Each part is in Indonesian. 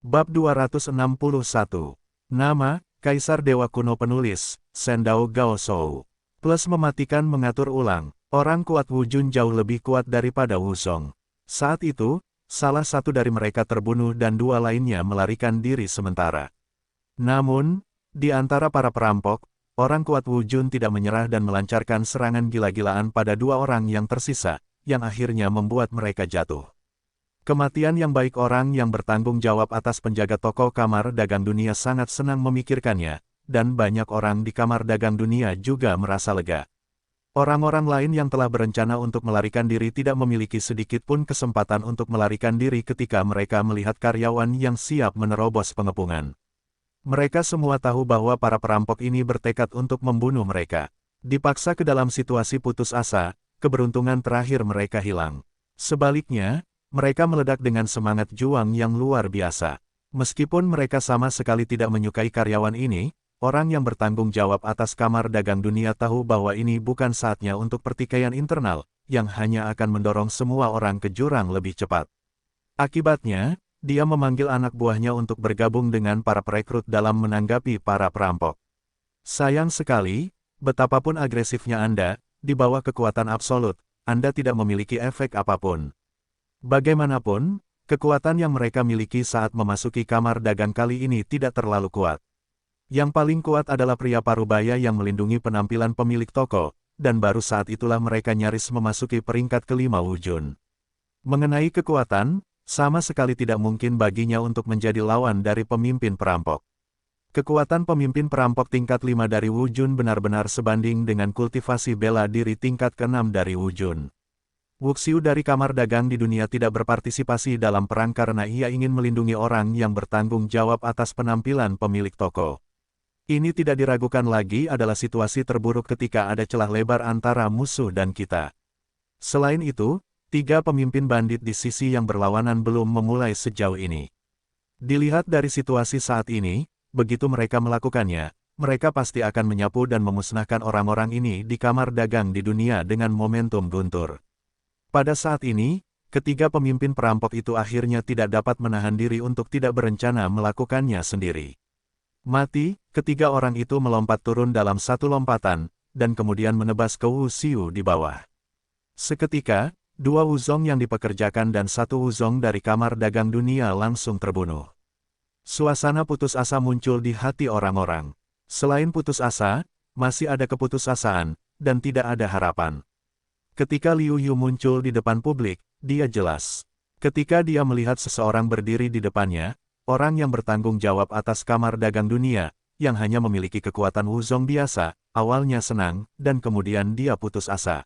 Bab 261. Nama, Kaisar Dewa Kuno Penulis, Sendao Gaoshou. Plus mematikan mengatur ulang, orang kuat Wu Jun jauh lebih kuat daripada Wu Song. Saat itu, salah satu dari mereka terbunuh dan dua lainnya melarikan diri sementara. Namun, di antara para perampok, orang kuat Wu Jun tidak menyerah dan melancarkan serangan gila-gilaan pada dua orang yang tersisa, yang akhirnya membuat mereka jatuh. Kematian yang baik orang yang bertanggung jawab atas penjaga toko Kamar Dagang Dunia sangat senang memikirkannya, dan banyak orang di Kamar Dagang Dunia juga merasa lega. Orang-orang lain yang telah berencana untuk melarikan diri tidak memiliki sedikit pun kesempatan untuk melarikan diri ketika mereka melihat karyawan yang siap menerobos pengepungan. Mereka semua tahu bahwa para perampok ini bertekad untuk membunuh mereka. Dipaksa ke dalam situasi putus asa, keberuntungan terakhir mereka hilang. Sebaliknya, mereka meledak dengan semangat juang yang luar biasa. Meskipun mereka sama sekali tidak menyukai karyawan ini, orang yang bertanggung jawab atas Kamar Dagang Dunia tahu bahwa ini bukan saatnya untuk pertikaian internal, yang hanya akan mendorong semua orang ke jurang lebih cepat. Akibatnya, dia memanggil anak buahnya untuk bergabung dengan para perekrut dalam menanggapi para perampok. Sayang sekali, betapapun agresifnya Anda, di bawah kekuatan absolut, Anda tidak memiliki efek apapun. Bagaimanapun, kekuatan yang mereka miliki saat memasuki kamar dagang kali ini tidak terlalu kuat. Yang paling kuat adalah pria parubaya yang melindungi penampilan pemilik toko, dan baru saat itulah mereka nyaris memasuki peringkat kelima Wu Jun. Mengenai kekuatan, sama sekali tidak mungkin baginya untuk menjadi lawan dari pemimpin perampok. Kekuatan pemimpin perampok tingkat 5 dari Wu Jun benar-benar sebanding dengan kultivasi bela diri tingkat ke-6 dari Wu Jun. Wuxiu dari Kamar Dagang di Dunia tidak berpartisipasi dalam perang karena ia ingin melindungi orang yang bertanggung jawab atas penampilan pemilik toko. Ini tidak diragukan lagi adalah situasi terburuk ketika ada celah lebar antara musuh dan kita. Selain itu, tiga pemimpin bandit di sisi yang berlawanan belum memulai sejauh ini. Dilihat dari situasi saat ini, begitu mereka melakukannya, mereka pasti akan menyapu dan memusnahkan orang-orang ini di Kamar Dagang di Dunia dengan momentum guntur. Pada saat ini, ketiga pemimpin perampok itu akhirnya tidak dapat menahan diri untuk tidak berencana melakukannya sendiri. Mati, ketiga orang itu melompat turun dalam satu lompatan, dan kemudian menebas ke Wu Xiu di bawah. Seketika, dua Wuzong yang dipekerjakan dan satu Wuzong dari Kamar Dagang Dunia langsung terbunuh. Suasana putus asa muncul di hati orang-orang. Selain putus asa, masih ada keputusasaan, dan tidak ada harapan. Ketika Liu Yu muncul di depan publik, dia jelas. Ketika dia melihat seseorang berdiri di depannya, orang yang bertanggung jawab atas Kamar Dagang Dunia, yang hanya memiliki kekuatan Wuzong biasa, awalnya senang, dan kemudian dia putus asa.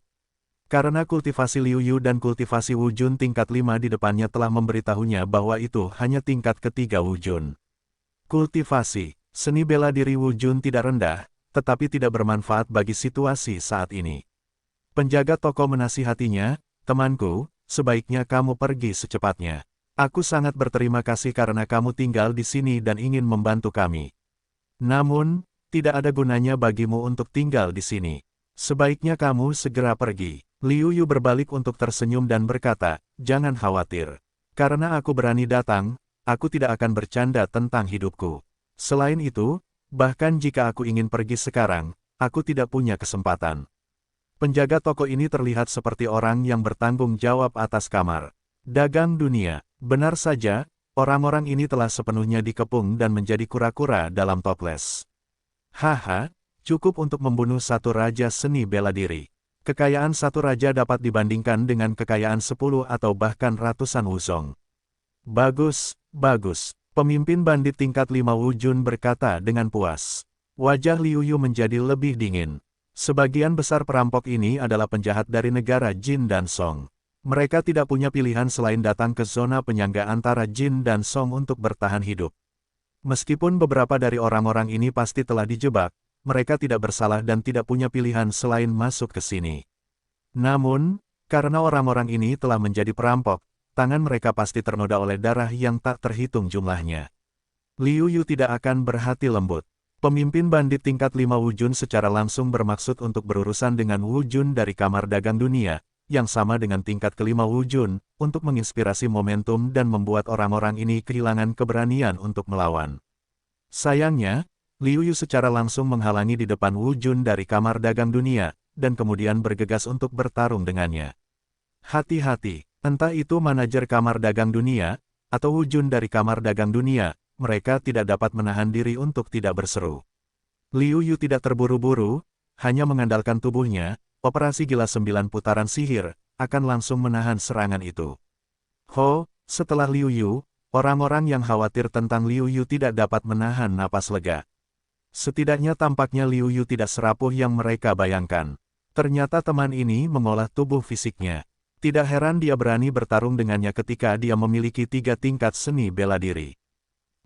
Karena kultivasi Liu Yu dan kultivasi Wu Jun tingkat 5 di depannya telah memberitahunya bahwa itu hanya tingkat ketiga Wu Jun. Kultivasi, seni bela diri Wu Jun tidak rendah, tetapi tidak bermanfaat bagi situasi saat ini. Penjaga toko menasihatinya, "Temanku, sebaiknya kamu pergi secepatnya. Aku sangat berterima kasih karena kamu tinggal di sini dan ingin membantu kami. Namun, tidak ada gunanya bagimu untuk tinggal di sini. Sebaiknya kamu segera pergi." Liu Yu berbalik untuk tersenyum dan berkata, "Jangan khawatir. Karena aku berani datang, aku tidak akan bercanda tentang hidupku. Selain itu, bahkan jika aku ingin pergi sekarang, aku tidak punya kesempatan." Penjaga toko ini terlihat seperti orang yang bertanggung jawab atas Kamar Dagang Dunia. Benar saja, orang-orang ini telah sepenuhnya dikepung dan menjadi kura-kura dalam toples. Haha, cukup untuk membunuh satu raja seni bela diri. Kekayaan satu raja dapat dibandingkan dengan kekayaan 10 atau bahkan ratusan Wuzong. Bagus, bagus. Pemimpin bandit tingkat 5 Wu Jun berkata dengan puas. Wajah Liu Yu menjadi lebih dingin. Sebagian besar perampok ini adalah penjahat dari negara Jin dan Song. Mereka tidak punya pilihan selain datang ke zona penyangga antara Jin dan Song untuk bertahan hidup. Meskipun beberapa dari orang-orang ini pasti telah dijebak, mereka tidak bersalah dan tidak punya pilihan selain masuk ke sini. Namun, karena orang-orang ini telah menjadi perampok, tangan mereka pasti ternoda oleh darah yang tak terhitung jumlahnya. Liu Yu tidak akan berhati lembut. Pemimpin bandit tingkat 5 Wu Jun secara langsung bermaksud untuk berurusan dengan Wu Jun dari Kamar Dagang Dunia, yang sama dengan tingkat kelima Wu Jun, untuk menginspirasi momentum dan membuat orang-orang ini kehilangan keberanian untuk melawan. Sayangnya, Liu Yu secara langsung menghalangi di depan Wu Jun dari Kamar Dagang Dunia, dan kemudian bergegas untuk bertarung dengannya. Hati-hati, entah itu manajer Kamar Dagang Dunia, atau Wu Jun dari Kamar Dagang Dunia, mereka tidak dapat menahan diri untuk tidak berseru. Liu Yu tidak terburu-buru, hanya mengandalkan tubuhnya, operasi gila 9 putaran sihir, akan langsung menahan serangan itu. Setelah Liu Yu, orang-orang yang khawatir tentang Liu Yu tidak dapat menahan napas lega. Setidaknya tampaknya Liu Yu tidak serapuh yang mereka bayangkan. Ternyata teman ini mengolah tubuh fisiknya. Tidak heran dia berani bertarung dengannya ketika dia memiliki 3 tingkat seni bela diri.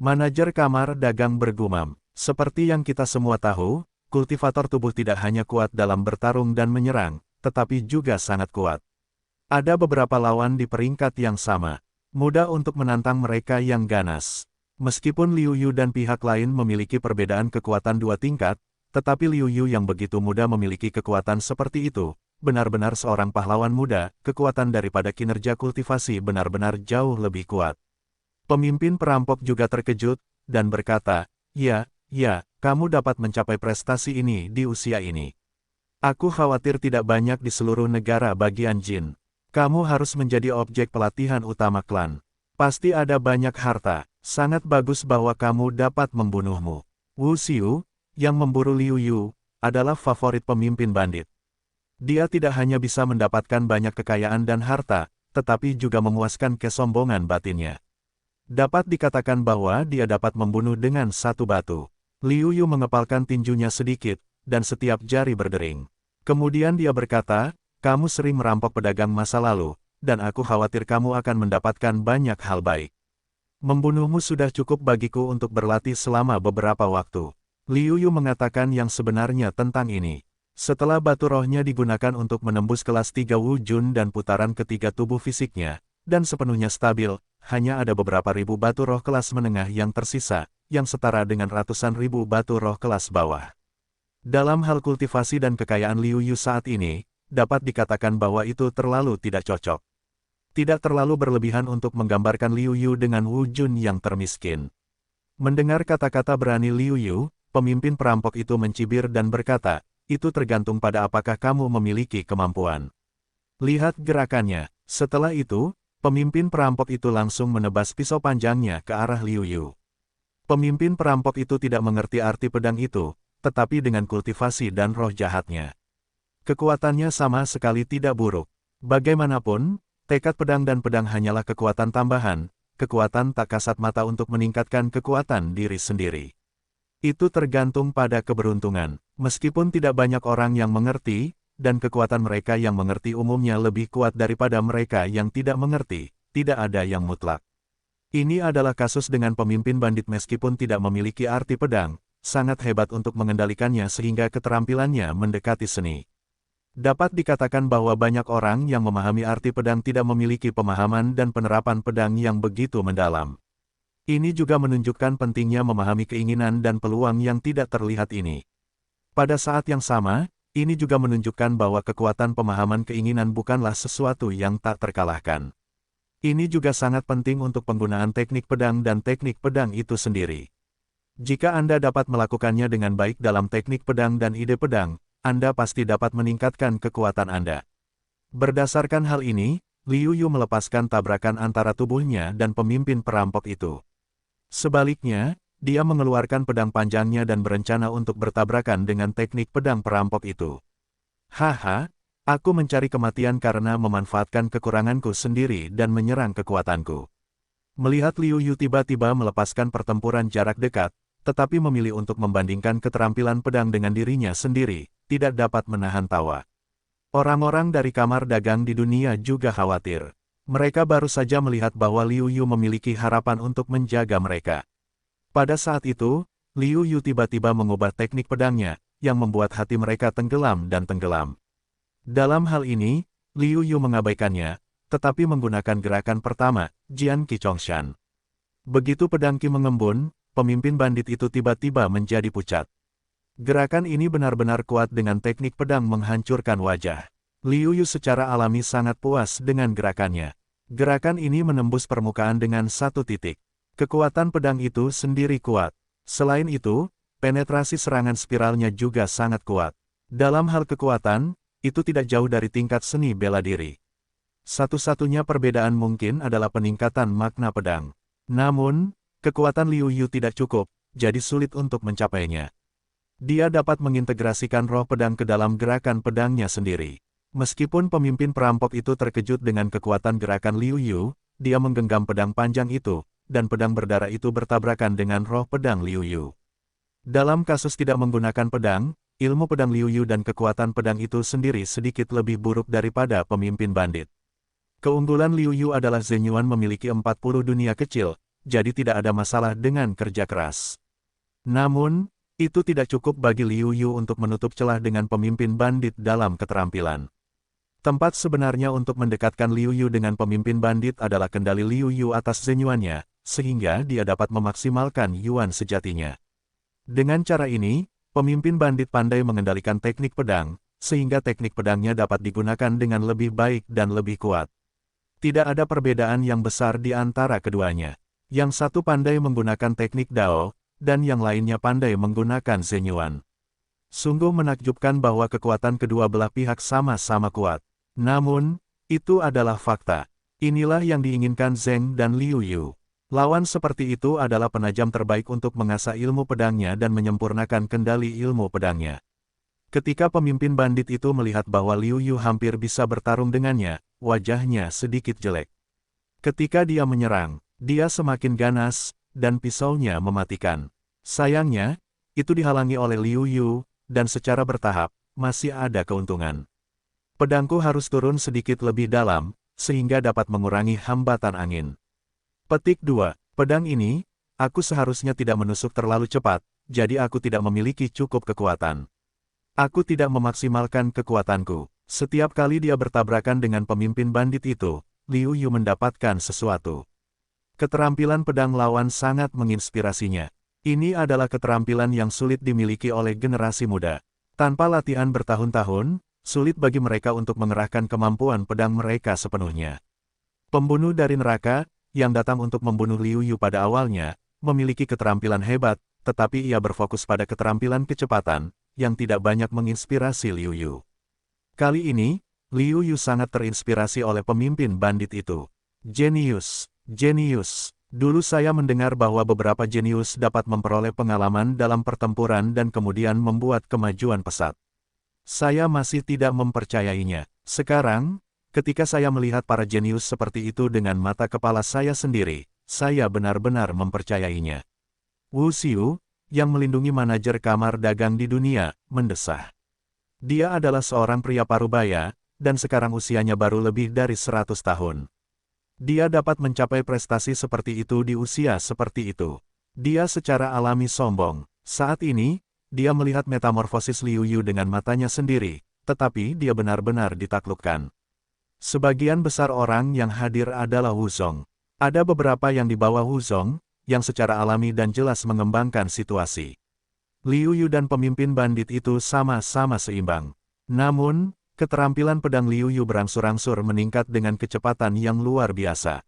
Manajer Kamar Dagang bergumam, seperti yang kita semua tahu, kultivator tubuh tidak hanya kuat dalam bertarung dan menyerang, tetapi juga sangat kuat. Ada beberapa lawan di peringkat yang sama. Mudah untuk menantang mereka yang ganas. Meskipun Liu Yu dan pihak lain memiliki perbedaan kekuatan 2 tingkat, tetapi Liu Yu yang begitu muda memiliki kekuatan seperti itu, benar-benar seorang pahlawan muda, kekuatan daripada kinerja kultivasi benar-benar jauh lebih kuat. Pemimpin perampok juga terkejut, dan berkata, ya, kamu dapat mencapai prestasi ini di usia ini. Aku khawatir tidak banyak di seluruh negara bagian Jin. Kamu harus menjadi objek pelatihan utama klan. Pasti ada banyak harta, sangat bagus bahwa kamu dapat membunuhmu. Wu Xiu, yang memburu Liu Yu, adalah favorit pemimpin bandit. Dia tidak hanya bisa mendapatkan banyak kekayaan dan harta, tetapi juga memuaskan kesombongan batinnya. Dapat dikatakan bahwa dia dapat membunuh dengan satu batu. Liu Yu mengepalkan tinjunya sedikit, dan setiap jari berdering. Kemudian dia berkata, kamu sering merampok pedagang masa lalu, dan aku khawatir kamu akan mendapatkan banyak hal baik. Membunuhmu sudah cukup bagiku untuk berlatih selama beberapa waktu. Liu Yu mengatakan yang sebenarnya tentang ini. Setelah batu rohnya digunakan untuk menembus kelas 3 Wu Jun dan putaran ketiga tubuh fisiknya, dan sepenuhnya stabil, hanya ada beberapa ribu batu roh kelas menengah yang tersisa, yang setara dengan ratusan ribu batu roh kelas bawah. Dalam hal kultivasi dan kekayaan Liu Yu saat ini, dapat dikatakan bahwa itu terlalu tidak cocok. Tidak terlalu berlebihan untuk menggambarkan Liu Yu dengan Wu Jun yang termiskin. Mendengar kata-kata berani Liu Yu, pemimpin perampok itu mencibir dan berkata, itu tergantung pada apakah kamu memiliki kemampuan. Lihat gerakannya. Setelah itu, pemimpin perampok itu langsung menebas pisau panjangnya ke arah Liu Yu. Pemimpin perampok itu tidak mengerti arti pedang itu, tetapi dengan kultivasi dan roh jahatnya. Kekuatannya sama sekali tidak buruk. Bagaimanapun, tekad pedang dan pedang hanyalah kekuatan tambahan, kekuatan tak kasat mata untuk meningkatkan kekuatan diri sendiri. Itu tergantung pada keberuntungan, meskipun tidak banyak orang yang mengerti, dan kekuatan mereka yang mengerti umumnya lebih kuat daripada mereka yang tidak mengerti, tidak ada yang mutlak. Ini adalah kasus dengan pemimpin bandit meskipun tidak memiliki arti pedang, sangat hebat untuk mengendalikannya sehingga keterampilannya mendekati seni. Dapat dikatakan bahwa banyak orang yang memahami arti pedang tidak memiliki pemahaman dan penerapan pedang yang begitu mendalam. Ini juga menunjukkan pentingnya memahami keinginan dan peluang yang tidak terlihat ini. Pada saat yang sama, ini juga menunjukkan bahwa kekuatan pemahaman keinginan bukanlah sesuatu yang tak terkalahkan. Ini juga sangat penting untuk penggunaan teknik pedang dan teknik pedang itu sendiri. Jika Anda dapat melakukannya dengan baik dalam teknik pedang dan ide pedang, Anda pasti dapat meningkatkan kekuatan Anda. Berdasarkan hal ini, Liu Yu melepaskan tabrakan antara tubuhnya dan pemimpin perampok itu. Sebaliknya, dia mengeluarkan pedang panjangnya dan berencana untuk bertabrakan dengan teknik pedang perampok itu. Haha, aku mencari kematian karena memanfaatkan kekuranganku sendiri dan menyerang kekuatanku. Melihat Liu Yu tiba-tiba melepaskan pertempuran jarak dekat, tetapi memilih untuk membandingkan keterampilan pedang dengan dirinya sendiri, tidak dapat menahan tawa. Orang-orang dari Kamar Dagang di dunia juga khawatir. Mereka baru saja melihat bahwa Liu Yu memiliki harapan untuk menjaga mereka. Pada saat itu, Liu Yu tiba-tiba mengubah teknik pedangnya, yang membuat hati mereka tenggelam dan tenggelam. Dalam hal ini, Liu Yu mengabaikannya, tetapi menggunakan gerakan pertama, Jian Qi Chongshan. Begitu pedang Qi mengembun, pemimpin bandit itu tiba-tiba menjadi pucat. Gerakan ini benar-benar kuat dengan teknik pedang menghancurkan wajah. Liu Yu secara alami sangat puas dengan gerakannya. Gerakan ini menembus permukaan dengan satu titik. Kekuatan pedang itu sendiri kuat. Selain itu, penetrasi serangan spiralnya juga sangat kuat. Dalam hal kekuatan, itu tidak jauh dari tingkat seni bela diri. Satu-satunya perbedaan mungkin adalah peningkatan makna pedang. Namun, kekuatan Liu Yu tidak cukup, jadi sulit untuk mencapainya. Dia dapat mengintegrasikan roh pedang ke dalam gerakan pedangnya sendiri. Meskipun pemimpin perampok itu terkejut dengan kekuatan gerakan Liu Yu, dia menggenggam pedang panjang itu, dan pedang berdarah itu bertabrakan dengan roh pedang Liu Yu. Dalam kasus tidak menggunakan pedang, ilmu pedang Liu Yu dan kekuatan pedang itu sendiri sedikit lebih buruk daripada pemimpin bandit. Keunggulan Liu Yu adalah Zhen Yuan memiliki 40 dunia kecil, jadi tidak ada masalah dengan kerja keras. Namun, itu tidak cukup bagi Liu Yu untuk menutup celah dengan pemimpin bandit dalam keterampilan. Tempat sebenarnya untuk mendekatkan Liu Yu dengan pemimpin bandit adalah kendali Liu Yu atas Zhen Yuan-nya, sehingga dia dapat memaksimalkan Yuan sejatinya. Dengan cara ini, pemimpin bandit pandai mengendalikan teknik pedang, sehingga teknik pedangnya dapat digunakan dengan lebih baik dan lebih kuat. Tidak ada perbedaan yang besar di antara keduanya. Yang satu pandai menggunakan teknik Dao, dan yang lainnya pandai menggunakan Zhen Yuan. Sungguh menakjubkan bahwa kekuatan kedua belah pihak sama-sama kuat. Namun, itu adalah fakta. Inilah yang diinginkan Zheng dan Liu Yu. Lawan seperti itu adalah penajam terbaik untuk mengasah ilmu pedangnya dan menyempurnakan kendali ilmu pedangnya. Ketika pemimpin bandit itu melihat bahwa Liu Yu hampir bisa bertarung dengannya, wajahnya sedikit jelek. Ketika dia menyerang, dia semakin ganas, dan pisaunya mematikan. Sayangnya, itu dihalangi oleh Liu Yu, dan secara bertahap, masih ada keuntungan. Pedangku harus turun sedikit lebih dalam, sehingga dapat mengurangi hambatan angin. Petik 2. Pedang ini, aku seharusnya tidak menusuk terlalu cepat, jadi aku tidak memiliki cukup kekuatan. Aku tidak memaksimalkan kekuatanku. Setiap kali dia bertabrakan dengan pemimpin bandit itu, Liu Yu mendapatkan sesuatu. Keterampilan pedang lawan sangat menginspirasinya. Ini adalah keterampilan yang sulit dimiliki oleh generasi muda. Tanpa latihan bertahun-tahun, sulit bagi mereka untuk mengerahkan kemampuan pedang mereka sepenuhnya. Pembunuh dari neraka, yang datang untuk membunuh Liu Yu pada awalnya, memiliki keterampilan hebat, tetapi ia berfokus pada keterampilan kecepatan, yang tidak banyak menginspirasi Liu Yu. Kali ini, Liu Yu sangat terinspirasi oleh pemimpin bandit itu. Jenius, jenius. Dulu saya mendengar bahwa beberapa jenius dapat memperoleh pengalaman dalam pertempuran dan kemudian membuat kemajuan pesat. Saya masih tidak mempercayainya. Sekarang, ketika saya melihat para jenius seperti itu dengan mata kepala saya sendiri, saya benar-benar mempercayainya. Wu Xiu, yang melindungi manajer kamar dagang di dunia, mendesah. Dia adalah seorang pria parubaya, dan sekarang usianya baru lebih dari 100 tahun. Dia dapat mencapai prestasi seperti itu di usia seperti itu. Dia secara alami sombong. Saat ini, dia melihat metamorfosis Liu Yu dengan matanya sendiri, tetapi dia benar-benar ditaklukkan. Sebagian besar orang yang hadir adalah Wu Zong. Ada beberapa yang di bawah Wu Zong, yang secara alami dan jelas mengembangkan situasi. Liu Yu dan pemimpin bandit itu sama-sama seimbang. Namun, keterampilan pedang Liu Yu berangsur-angsur meningkat dengan kecepatan yang luar biasa.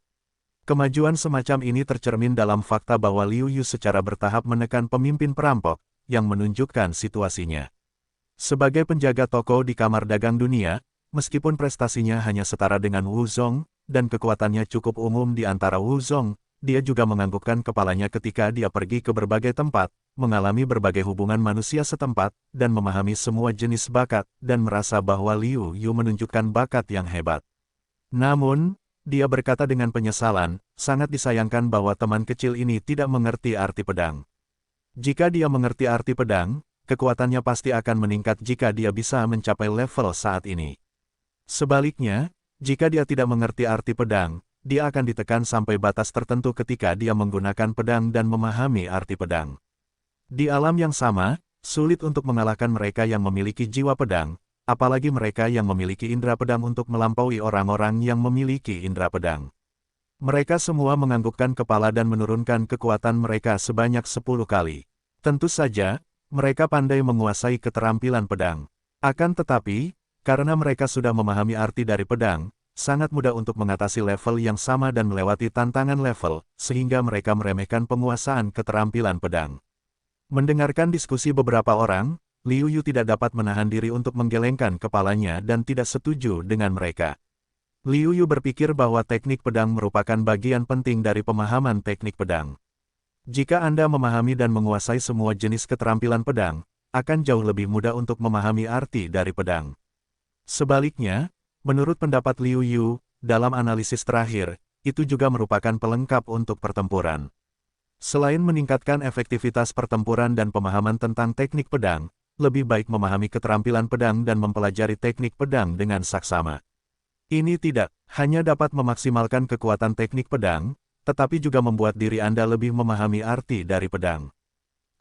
Kemajuan semacam ini tercermin dalam fakta bahwa Liu Yu secara bertahap menekan pemimpin perampok, yang menunjukkan situasinya. Sebagai penjaga toko di kamar dagang dunia, meskipun prestasinya hanya setara dengan Wu Zong, dan kekuatannya cukup umum di antara Wu Zong, dia juga menganggukkan kepalanya ketika dia pergi ke berbagai tempat, mengalami berbagai hubungan manusia setempat, dan memahami semua jenis bakat, dan merasa bahwa Liu Yu menunjukkan bakat yang hebat. Namun, dia berkata dengan penyesalan, sangat disayangkan bahwa teman kecil ini tidak mengerti arti pedang. Jika dia mengerti arti pedang, kekuatannya pasti akan meningkat jika dia bisa mencapai level saat ini. Sebaliknya, jika dia tidak mengerti arti pedang, dia akan ditekan sampai batas tertentu ketika dia menggunakan pedang dan memahami arti pedang. Di alam yang sama, sulit untuk mengalahkan mereka yang memiliki jiwa pedang, apalagi mereka yang memiliki indera pedang untuk melampaui orang-orang yang memiliki indera pedang. Mereka semua menganggukkan kepala dan menurunkan kekuatan mereka sebanyak 10 kali. Tentu saja, mereka pandai menguasai keterampilan pedang. Akan tetapi, karena mereka sudah memahami arti dari pedang, sangat mudah untuk mengatasi level yang sama dan melewati tantangan level, sehingga mereka meremehkan penguasaan keterampilan pedang. Mendengarkan diskusi beberapa orang, Liu Yu tidak dapat menahan diri untuk menggelengkan kepalanya dan tidak setuju dengan mereka. Liu Yu berpikir bahwa teknik pedang merupakan bagian penting dari pemahaman teknik pedang. Jika Anda memahami dan menguasai semua jenis keterampilan pedang, akan jauh lebih mudah untuk memahami arti dari pedang. Sebaliknya, menurut pendapat Liu Yu, dalam analisis terakhir, itu juga merupakan pelengkap untuk pertempuran. Selain meningkatkan efektivitas pertempuran dan pemahaman tentang teknik pedang, lebih baik memahami keterampilan pedang dan mempelajari teknik pedang dengan saksama. Ini tidak hanya dapat memaksimalkan kekuatan teknik pedang, tetapi juga membuat diri Anda lebih memahami arti dari pedang.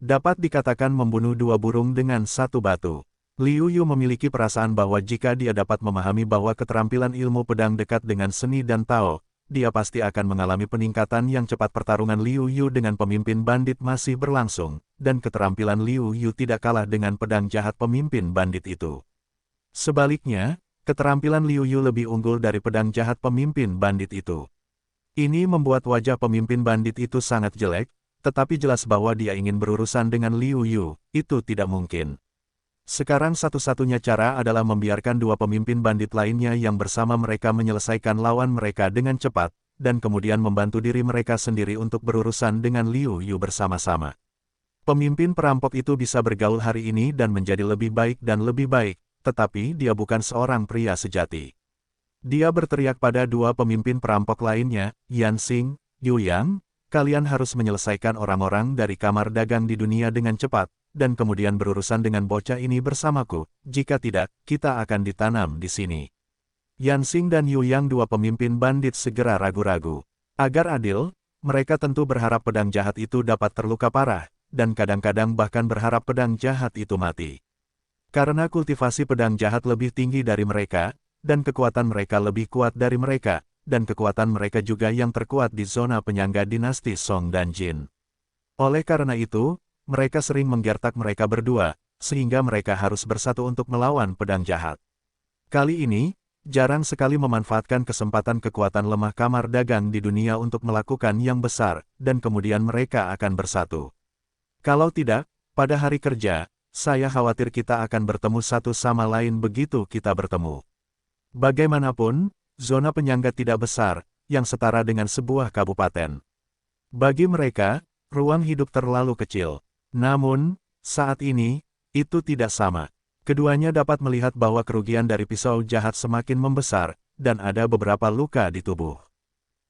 Dapat dikatakan membunuh dua burung dengan satu batu. Liu Yu memiliki perasaan bahwa jika dia dapat memahami bahwa keterampilan ilmu pedang dekat dengan seni dan Tao, dia pasti akan mengalami peningkatan yang cepat. Pertarungan Liu Yu dengan pemimpin bandit masih berlangsung, dan keterampilan Liu Yu tidak kalah dengan pedang jahat pemimpin bandit itu. Sebaliknya, keterampilan Liu Yu lebih unggul dari pedang jahat pemimpin bandit itu. Ini membuat wajah pemimpin bandit itu sangat jelek, tetapi jelas bahwa dia ingin berurusan dengan Liu Yu, itu tidak mungkin. Sekarang satu-satunya cara adalah membiarkan dua pemimpin bandit lainnya yang bersama mereka menyelesaikan lawan mereka dengan cepat, dan kemudian membantu diri mereka sendiri untuk berurusan dengan Liu Yu bersama-sama. Pemimpin perampok itu bisa bergaul hari ini dan menjadi lebih baik dan lebih baik, tetapi dia bukan seorang pria sejati. Dia berteriak pada dua pemimpin perampok lainnya, Yan Xing, Yu Yang, kalian harus menyelesaikan orang-orang dari kamar dagang di dunia dengan cepat, dan kemudian berurusan dengan bocah ini bersamaku, jika tidak, kita akan ditanam di sini. Yan Xing dan Yu Yang, dua pemimpin bandit, segera ragu-ragu. Agar adil, mereka tentu berharap pedang jahat itu dapat terluka parah, dan kadang-kadang bahkan berharap pedang jahat itu mati. Karena kultivasi pedang jahat lebih tinggi dari mereka, dan kekuatan mereka lebih kuat dari mereka, dan kekuatan mereka juga yang terkuat di zona penyangga dinasti Song dan Jin. Oleh karena itu, mereka sering menggertak mereka berdua, sehingga mereka harus bersatu untuk melawan pedang jahat. Kali ini, jarang sekali memanfaatkan kesempatan kekuatan lemah kamar dagang di dunia untuk melakukan yang besar, dan kemudian mereka akan bersatu. Kalau tidak, pada hari kerja, saya khawatir kita akan bertemu satu sama lain begitu kita bertemu. Bagaimanapun, zona penyangga tidak besar, yang setara dengan sebuah kabupaten. Bagi mereka, ruang hidup terlalu kecil. Namun, saat ini, itu tidak sama. Keduanya dapat melihat bahwa kerugian dari pisau jahat semakin membesar, dan ada beberapa luka di tubuh.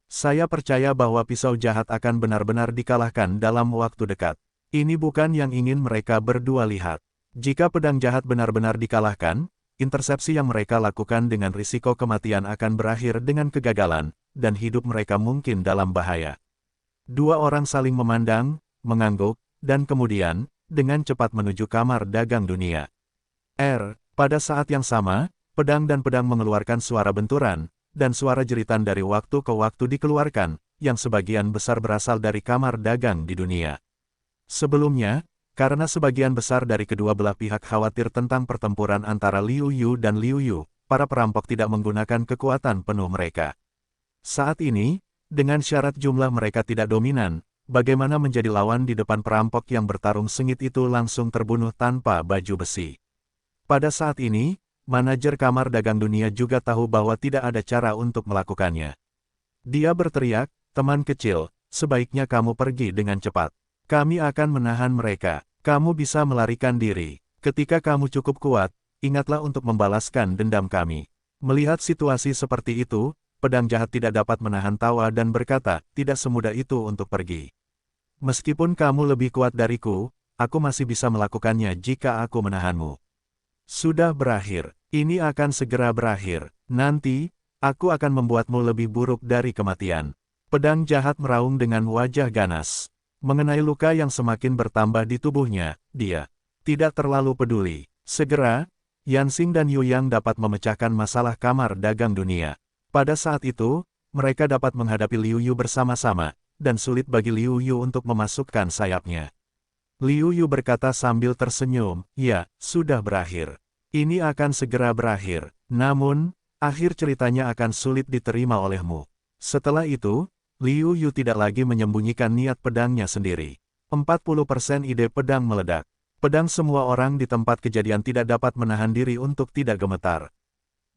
Saya percaya bahwa pisau jahat akan benar-benar dikalahkan dalam waktu dekat. Ini bukan yang ingin mereka berdua lihat. Jika pedang jahat benar-benar dikalahkan, intersepsi yang mereka lakukan dengan risiko kematian akan berakhir dengan kegagalan, dan hidup mereka mungkin dalam bahaya. Dua orang saling memandang, mengangguk, dan kemudian, dengan cepat menuju kamar dagang dunia. Pada saat yang sama, pedang dan pedang mengeluarkan suara benturan, dan suara jeritan dari waktu ke waktu dikeluarkan, yang sebagian besar berasal dari kamar dagang di dunia. Sebelumnya, karena sebagian besar dari kedua belah pihak khawatir tentang pertempuran antara Liu Yu dan Liu Yu, para perampok tidak menggunakan kekuatan penuh mereka. Saat ini, dengan syarat jumlah mereka tidak dominan, bagaimana menjadi lawan di depan perampok yang bertarung sengit itu langsung terbunuh tanpa baju besi. Pada saat ini, manajer kamar dagang dunia juga tahu bahwa tidak ada cara untuk melakukannya. Dia berteriak, teman kecil, sebaiknya kamu pergi dengan cepat. Kami akan menahan mereka. Kamu bisa melarikan diri. Ketika kamu cukup kuat, ingatlah untuk membalaskan dendam kami. Melihat situasi seperti itu, pedang jahat tidak dapat menahan tawa dan berkata, tidak semudah itu untuk pergi. Meskipun kamu lebih kuat dariku, aku masih bisa melakukannya jika aku menahanmu. Sudah berakhir. Ini akan segera berakhir. Nanti, aku akan membuatmu lebih buruk dari kematian. Pedang jahat meraung dengan wajah ganas. Mengenai luka yang semakin bertambah di tubuhnya, dia tidak terlalu peduli. Segera, Yan Xing dan Yu Yang dapat memecahkan masalah kamar dagang dunia. Pada saat itu, mereka dapat menghadapi Liu Yu bersama-sama, dan sulit bagi Liu Yu untuk memasukkan sayapnya. Liu Yu berkata sambil tersenyum, ya, sudah berakhir. Ini akan segera berakhir. Namun, akhir ceritanya akan sulit diterima olehmu. Setelah itu, Liu Yu tidak lagi menyembunyikan niat pedangnya sendiri. 40% ide pedang meledak. Pedang semua orang di tempat kejadian tidak dapat menahan diri untuk tidak gemetar.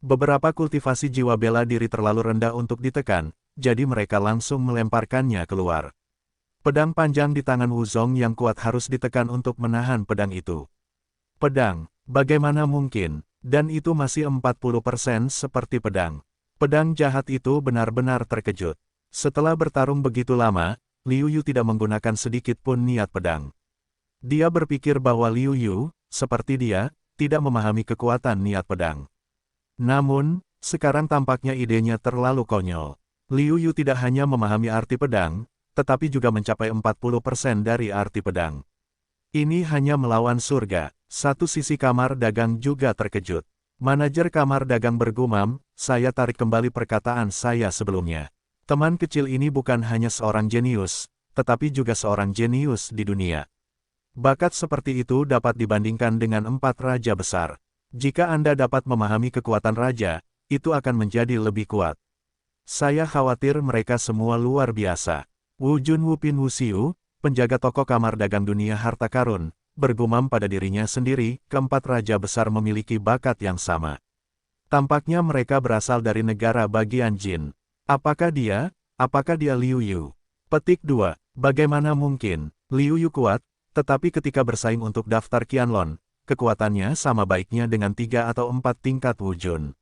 Beberapa kultivasi jiwa bela diri terlalu rendah untuk ditekan, jadi mereka langsung melemparkannya keluar. Pedang panjang di tangan Wuzong yang kuat harus ditekan untuk menahan pedang itu. Pedang, bagaimana mungkin? Dan itu masih 40% seperti pedang. Pedang jahat itu benar-benar terkejut. Setelah bertarung begitu lama, Liu Yu tidak menggunakan sedikit pun niat pedang. Dia berpikir bahwa Liu Yu, seperti dia, tidak memahami kekuatan niat pedang. Namun, sekarang tampaknya idenya terlalu konyol. Liu Yu tidak hanya memahami arti pedang, tetapi juga mencapai 40% dari arti pedang. Ini hanya melawan surga. Satu sisi kamar dagang juga terkejut. Manajer kamar dagang bergumam, saya tarik kembali perkataan saya sebelumnya. Teman kecil ini bukan hanya seorang jenius, tetapi juga seorang jenius di dunia. Bakat seperti itu dapat dibandingkan dengan 4 raja besar. Jika Anda dapat memahami kekuatan raja, itu akan menjadi lebih kuat. Saya khawatir mereka semua luar biasa. Wu Jun Wupin Wuxiu, penjaga toko kamar dagang dunia harta karun, bergumam pada dirinya sendiri, keempat raja besar memiliki bakat yang sama. Tampaknya mereka berasal dari negara bagian Jin. Apakah dia Liu Yu? Petik 2. Bagaimana mungkin? Liu Yu kuat, tetapi ketika bersaing untuk daftar Qianlong, kekuatannya sama baiknya dengan 3 atau 4 tingkat Wu Jun.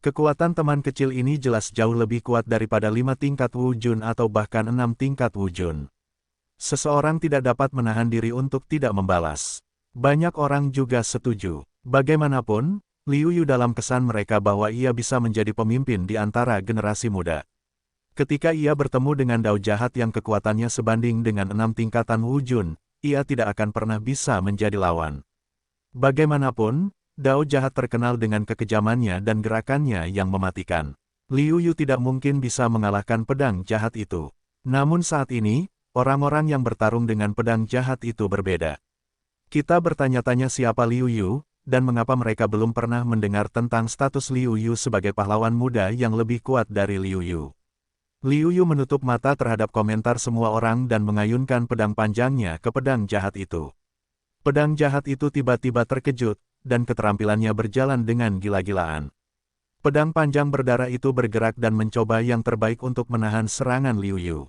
Kekuatan teman kecil ini jelas jauh lebih kuat daripada 5 tingkat Wu Jun atau bahkan 6 tingkat Wu Jun. Seseorang tidak dapat menahan diri untuk tidak membalas. Banyak orang juga setuju. Bagaimanapun, Liu Yu dalam kesan mereka bahwa ia bisa menjadi pemimpin di antara generasi muda. Ketika ia bertemu dengan Dao jahat yang kekuatannya sebanding dengan 6 tingkatan Wu Jun, ia tidak akan pernah bisa menjadi lawan. Bagaimanapun, Dao jahat terkenal dengan kekejamannya dan gerakannya yang mematikan. Liu Yu tidak mungkin bisa mengalahkan pedang jahat itu. Namun saat ini, orang-orang yang bertarung dengan pedang jahat itu berbeda. Kita bertanya-tanya siapa Liu Yu, dan mengapa mereka belum pernah mendengar tentang status Liu Yu sebagai pahlawan muda yang lebih kuat dari Liu Yu. Liu Yu menutup mata terhadap komentar semua orang dan mengayunkan pedang panjangnya ke pedang jahat itu. Pedang jahat itu tiba-tiba terkejut, dan keterampilannya berjalan dengan gila-gilaan. Pedang panjang berdarah itu bergerak dan mencoba yang terbaik untuk menahan serangan Liu Yu.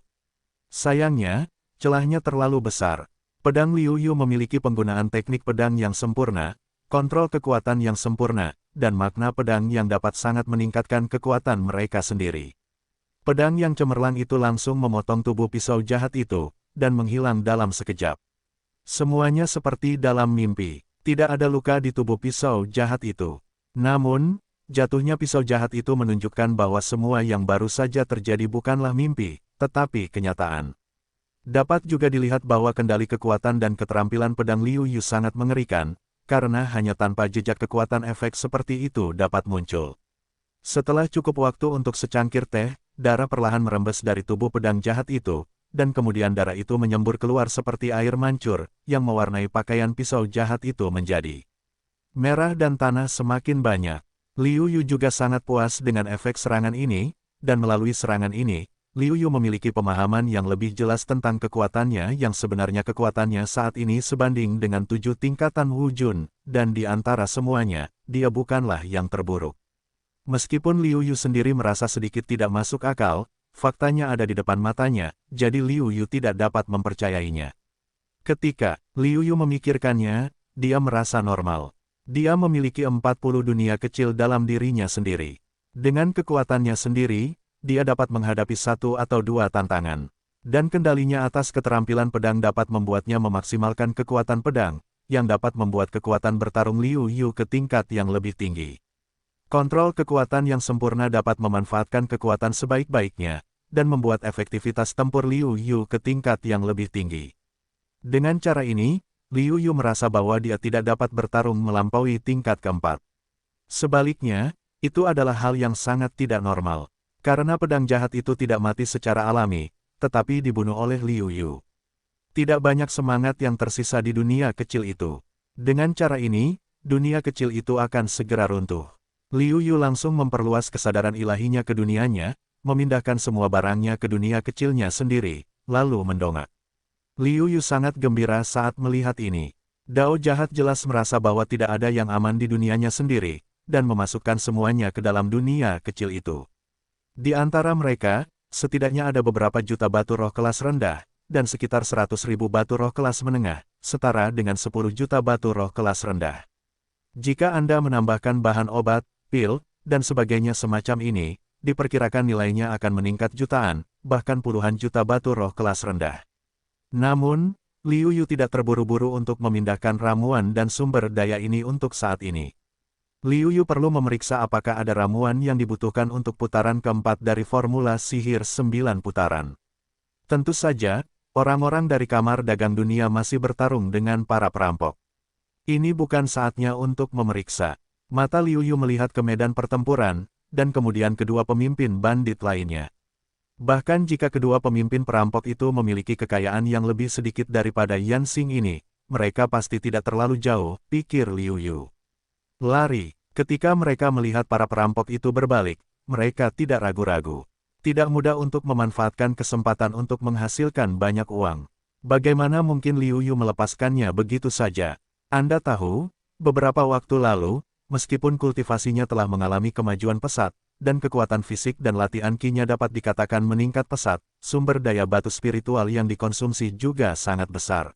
Sayangnya, celahnya terlalu besar. Pedang Liu Yu memiliki penggunaan teknik pedang yang sempurna, kontrol kekuatan yang sempurna, dan makna pedang yang dapat sangat meningkatkan kekuatan mereka sendiri. Pedang yang cemerlang itu langsung memotong tubuh pisau jahat itu, dan menghilang dalam sekejap. Semuanya seperti dalam mimpi. Tidak ada luka di tubuh pisau jahat itu. Namun, jatuhnya pisau jahat itu menunjukkan bahwa semua yang baru saja terjadi bukanlah mimpi, tetapi kenyataan. Dapat juga dilihat bahwa kendali kekuatan dan keterampilan pedang Liu Yu sangat mengerikan, karena hanya tanpa jejak kekuatan efek seperti itu dapat muncul. Setelah cukup waktu untuk secangkir teh, darah perlahan merembes dari tubuh pedang jahat itu, dan kemudian darah itu menyembur keluar seperti air mancur, yang mewarnai pakaian pisau jahat itu menjadi merah dan tanah semakin banyak. Liu Yu juga sangat puas dengan efek serangan ini, dan melalui serangan ini, Liu Yu memiliki pemahaman yang lebih jelas tentang kekuatannya yang sebenarnya kekuatannya saat ini sebanding dengan 7 tingkatan Wu Jun, dan di antara semuanya, dia bukanlah yang terburuk. Meskipun Liu Yu sendiri merasa sedikit tidak masuk akal, faktanya ada di depan matanya, jadi Liu Yu tidak dapat mempercayainya. Ketika Liu Yu memikirkannya, dia merasa normal. Dia memiliki 40 dunia kecil dalam dirinya sendiri. Dengan kekuatannya sendiri, dia dapat menghadapi 1 atau 2 tantangan. Dan kendalinya atas keterampilan pedang dapat membuatnya memaksimalkan kekuatan pedang, yang dapat membuat kekuatan bertarung Liu Yu ke tingkat yang lebih tinggi. Kontrol kekuatan yang sempurna dapat memanfaatkan kekuatan sebaik-baiknya, dan membuat efektivitas tempur Liu Yu ke tingkat yang lebih tinggi. Dengan cara ini, Liu Yu merasa bahwa dia tidak dapat bertarung melampaui tingkat keempat. Sebaliknya, itu adalah hal yang sangat tidak normal. Karena pedang jahat itu tidak mati secara alami, tetapi dibunuh oleh Liu Yu. Tidak banyak semangat yang tersisa di dunia kecil itu. Dengan cara ini, dunia kecil itu akan segera runtuh. Liu Yu langsung memperluas kesadaran ilahinya ke dunianya, memindahkan semua barangnya ke dunia kecilnya sendiri, lalu mendongak. Liu Yu sangat gembira saat melihat ini. Dao jahat jelas merasa bahwa tidak ada yang aman di dunianya sendiri, dan memasukkan semuanya ke dalam dunia kecil itu. Di antara mereka, setidaknya ada beberapa juta batu roh kelas rendah, dan sekitar 100.000 batu roh kelas menengah, setara dengan 10 juta batu roh kelas rendah. Jika Anda menambahkan bahan obat, pil, dan sebagainya semacam ini, diperkirakan nilainya akan meningkat jutaan, bahkan puluhan juta batu roh kelas rendah. Namun, Liu Yu tidak terburu-buru untuk memindahkan ramuan dan sumber daya ini untuk saat ini. Liu Yu perlu memeriksa apakah ada ramuan yang dibutuhkan untuk putaran keempat dari formula sihir 9 putaran. Tentu saja, orang-orang dari kamar dagang dunia masih bertarung dengan para perampok. Ini bukan saatnya untuk memeriksa. Mata Liu Yu melihat ke medan pertempuran, dan kemudian kedua pemimpin bandit lainnya. Bahkan jika kedua pemimpin perampok itu memiliki kekayaan yang lebih sedikit daripada Yan Xing ini, mereka pasti tidak terlalu jauh, pikir Liu Yu. Lari. Ketika mereka melihat para perampok itu berbalik, mereka tidak ragu-ragu. Tidak mudah untuk memanfaatkan kesempatan untuk menghasilkan banyak uang. Bagaimana mungkin Liu Yu melepaskannya begitu saja? Anda tahu, beberapa waktu lalu, meskipun kultivasinya telah mengalami kemajuan pesat, dan kekuatan fisik dan latihan ki-nya dapat dikatakan meningkat pesat, sumber daya batu spiritual yang dikonsumsi juga sangat besar.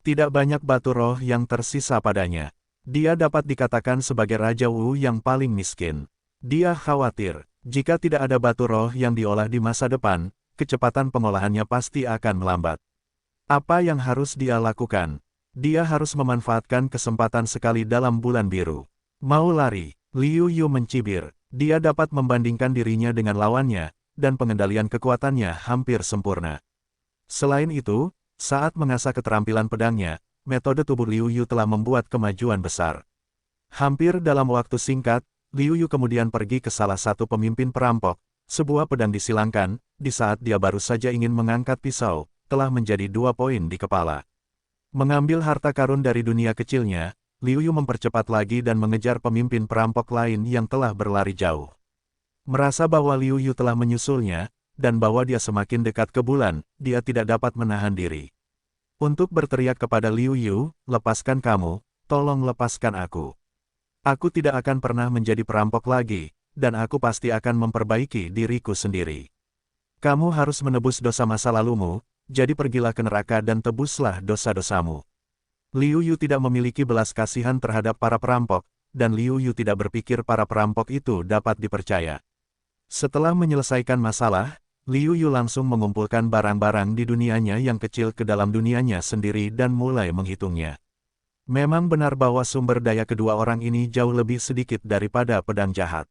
Tidak banyak batu roh yang tersisa padanya. Dia dapat dikatakan sebagai Raja Wu yang paling miskin. Dia khawatir, jika tidak ada batu roh yang diolah di masa depan, kecepatan pengolahannya pasti akan melambat. Apa yang harus dia lakukan? Dia harus memanfaatkan kesempatan sekali dalam bulan biru. Mau lari, Liu Yu mencibir. Dia dapat membandingkan dirinya dengan lawannya, dan pengendalian kekuatannya hampir sempurna. Selain itu, saat mengasah keterampilan pedangnya, metode tubuh Liu Yu telah membuat kemajuan besar. Hampir dalam waktu singkat, Liu Yu kemudian pergi ke salah satu pemimpin perampok. Sebuah pedang disilangkan, di saat dia baru saja ingin mengangkat pisau, telah menjadi 2 poin di kepala. Mengambil harta karun dari dunia kecilnya, Liu Yu mempercepat lagi dan mengejar pemimpin perampok lain yang telah berlari jauh. Merasa bahwa Liu Yu telah menyusulnya, dan bahwa dia semakin dekat ke bulan, dia tidak dapat menahan diri. Untuk berteriak kepada Liu Yu, "Lepaskan kamu, tolong lepaskan aku. Aku tidak akan pernah menjadi perampok lagi, dan aku pasti akan memperbaiki diriku sendiri. Kamu harus menebus dosa masa lalumu, jadi pergilah ke neraka dan tebuslah dosa-dosamu." Liu Yu tidak memiliki belas kasihan terhadap para perampok, dan Liu Yu tidak berpikir para perampok itu dapat dipercaya. Setelah menyelesaikan masalah, Liu Yu langsung mengumpulkan barang-barang di dunianya yang kecil ke dalam dunianya sendiri dan mulai menghitungnya. Memang benar bahwa sumber daya kedua orang ini jauh lebih sedikit daripada pedang jahat.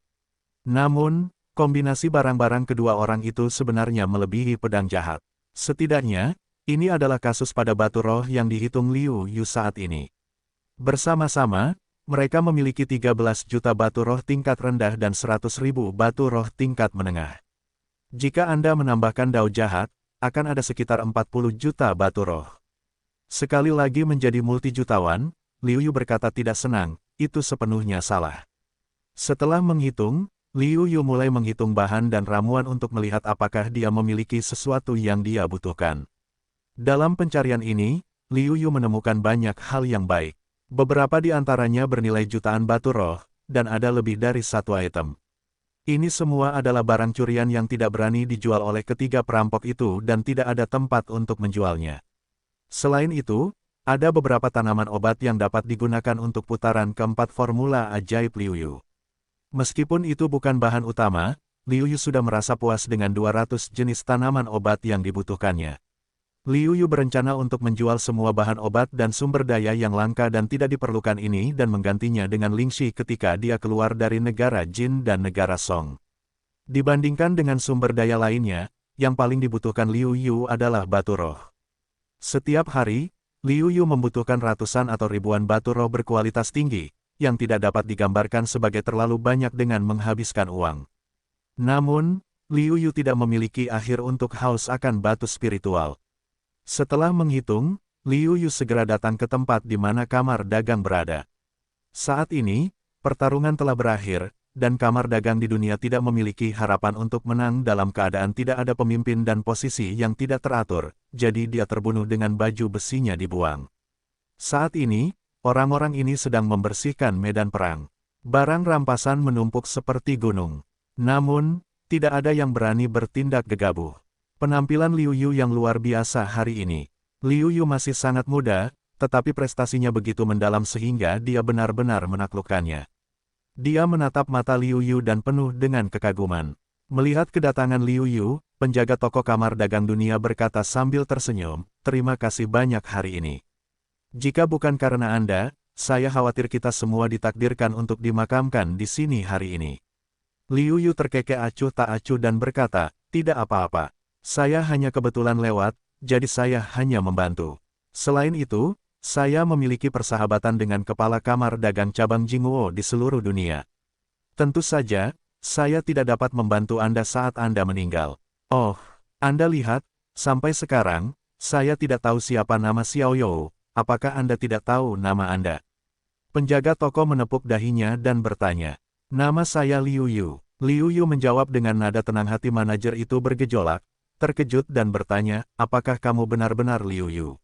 Namun, kombinasi barang-barang kedua orang itu sebenarnya melebihi pedang jahat. Setidaknya, ini adalah kasus pada batu roh yang dihitung Liu Yu saat ini. Bersama-sama, mereka memiliki 13 juta batu roh tingkat rendah dan 100.000 batu roh tingkat menengah. Jika Anda menambahkan dao jahat, akan ada sekitar 40 juta batu roh. Sekali lagi menjadi multijutawan, Liu Yu berkata tidak senang, itu sepenuhnya salah. Setelah menghitung, Liu Yu mulai menghitung bahan dan ramuan untuk melihat apakah dia memiliki sesuatu yang dia butuhkan. Dalam pencarian ini, Liu Yu menemukan banyak hal yang baik. Beberapa di antaranya bernilai jutaan batu roh, dan ada lebih dari satu item. Ini semua adalah barang curian yang tidak berani dijual oleh ketiga perampok itu dan tidak ada tempat untuk menjualnya. Selain itu, ada beberapa tanaman obat yang dapat digunakan untuk putaran keempat formula ajaib Liu Yu. Meskipun itu bukan bahan utama, Liu Yu sudah merasa puas dengan 200 jenis tanaman obat yang dibutuhkannya. Liu Yu berencana untuk menjual semua bahan obat dan sumber daya yang langka dan tidak diperlukan ini dan menggantinya dengan Lingxi ketika dia keluar dari negara Jin dan negara Song. Dibandingkan dengan sumber daya lainnya, yang paling dibutuhkan Liu Yu adalah batu roh. Setiap hari, Liu Yu membutuhkan ratusan atau ribuan batu roh berkualitas tinggi, yang tidak dapat digambarkan sebagai terlalu banyak dengan menghabiskan uang. Namun, Liu Yu tidak memiliki akhir untuk haus akan batu spiritual. Setelah menghitung, Liu Yu segera datang ke tempat di mana kamar dagang berada. Saat ini, pertarungan telah berakhir, dan kamar dagang di dunia tidak memiliki harapan untuk menang dalam keadaan tidak ada pemimpin dan posisi yang tidak teratur, jadi dia terbunuh dengan baju besinya dibuang. Saat ini, orang-orang ini sedang membersihkan medan perang. Barang rampasan menumpuk seperti gunung. Namun, tidak ada yang berani bertindak gegabah. Penampilan Liu Yu yang luar biasa hari ini. Liu Yu masih sangat muda, tetapi prestasinya begitu mendalam sehingga dia benar-benar menaklukkannya. Dia menatap mata Liu Yu dan penuh dengan kekaguman. Melihat kedatangan Liu Yu, penjaga toko kamar dagang dunia berkata sambil tersenyum, "Terima kasih banyak hari ini. Jika bukan karena Anda, saya khawatir kita semua ditakdirkan untuk dimakamkan di sini hari ini." Liu Yu terkekeh acuh tak acuh dan berkata, "Tidak apa-apa. Saya hanya kebetulan lewat, jadi saya hanya membantu. Selain itu, saya memiliki persahabatan dengan kepala kamar dagang cabang Jingguo di seluruh dunia. Tentu saja, saya tidak dapat membantu Anda saat Anda meninggal. Oh, Anda lihat, sampai sekarang, saya tidak tahu siapa nama Xiao You. Apakah Anda tidak tahu nama Anda?" Penjaga toko menepuk dahinya dan bertanya, "Nama saya Liu Yu." Liu Yu menjawab dengan nada tenang. Hati manajer itu bergejolak, terkejut dan bertanya, "Apakah kamu benar-benar Liu Yu?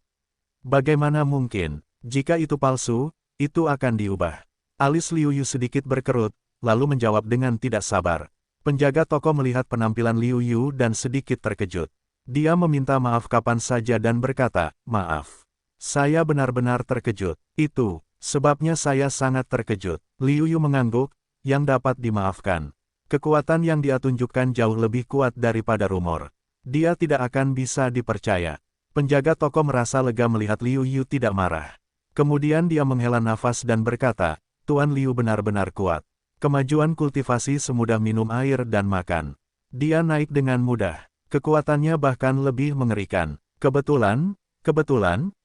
Bagaimana mungkin? Jika itu palsu, itu akan diubah." Alis Liu Yu sedikit berkerut, lalu menjawab dengan tidak sabar. Penjaga toko melihat penampilan Liu Yu dan sedikit terkejut. Dia meminta maaf kapan saja dan berkata, "Maaf. Saya benar-benar terkejut. Itu sebabnya saya sangat terkejut." Liu Yu mengangguk, "Yang dapat dimaafkan. Kekuatan yang dia tunjukkan jauh lebih kuat daripada rumor. Dia tidak akan bisa dipercaya." Penjaga toko merasa lega melihat Liu Yu tidak marah. Kemudian dia menghela nafas dan berkata, "Tuan Liu benar-benar kuat. Kemajuan kultivasi semudah minum air dan makan. Dia naik dengan mudah. Kekuatannya bahkan lebih mengerikan. Kebetulan,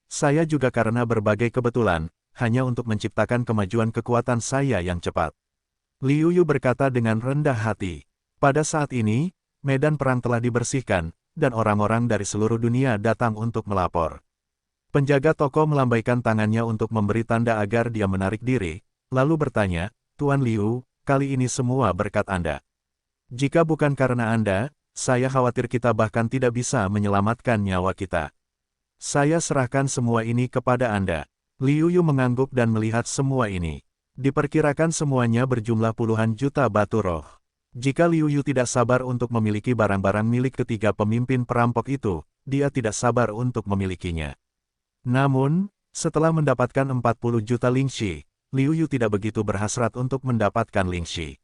saya juga karena berbagai kebetulan, hanya untuk menciptakan kemajuan kekuatan saya yang cepat." Liu Yu berkata dengan rendah hati. Pada saat ini, medan perang telah dibersihkan, dan orang-orang dari seluruh dunia datang untuk melapor. Penjaga toko melambaikan tangannya untuk memberi tanda agar dia menarik diri, lalu bertanya, "Tuan Liu, kali ini semua berkat Anda. Jika bukan karena Anda, saya khawatir kita bahkan tidak bisa menyelamatkan nyawa kita. Saya serahkan semua ini kepada Anda." Liu Yu mengangguk dan melihat semua ini. Diperkirakan semuanya berjumlah puluhan juta batu roh. Jika Liu Yu tidak sabar untuk memiliki barang-barang milik ketiga pemimpin perampok itu, dia tidak sabar untuk memilikinya. Namun, setelah mendapatkan 40 juta lingxi, Liu Yu tidak begitu berhasrat untuk mendapatkan lingxi.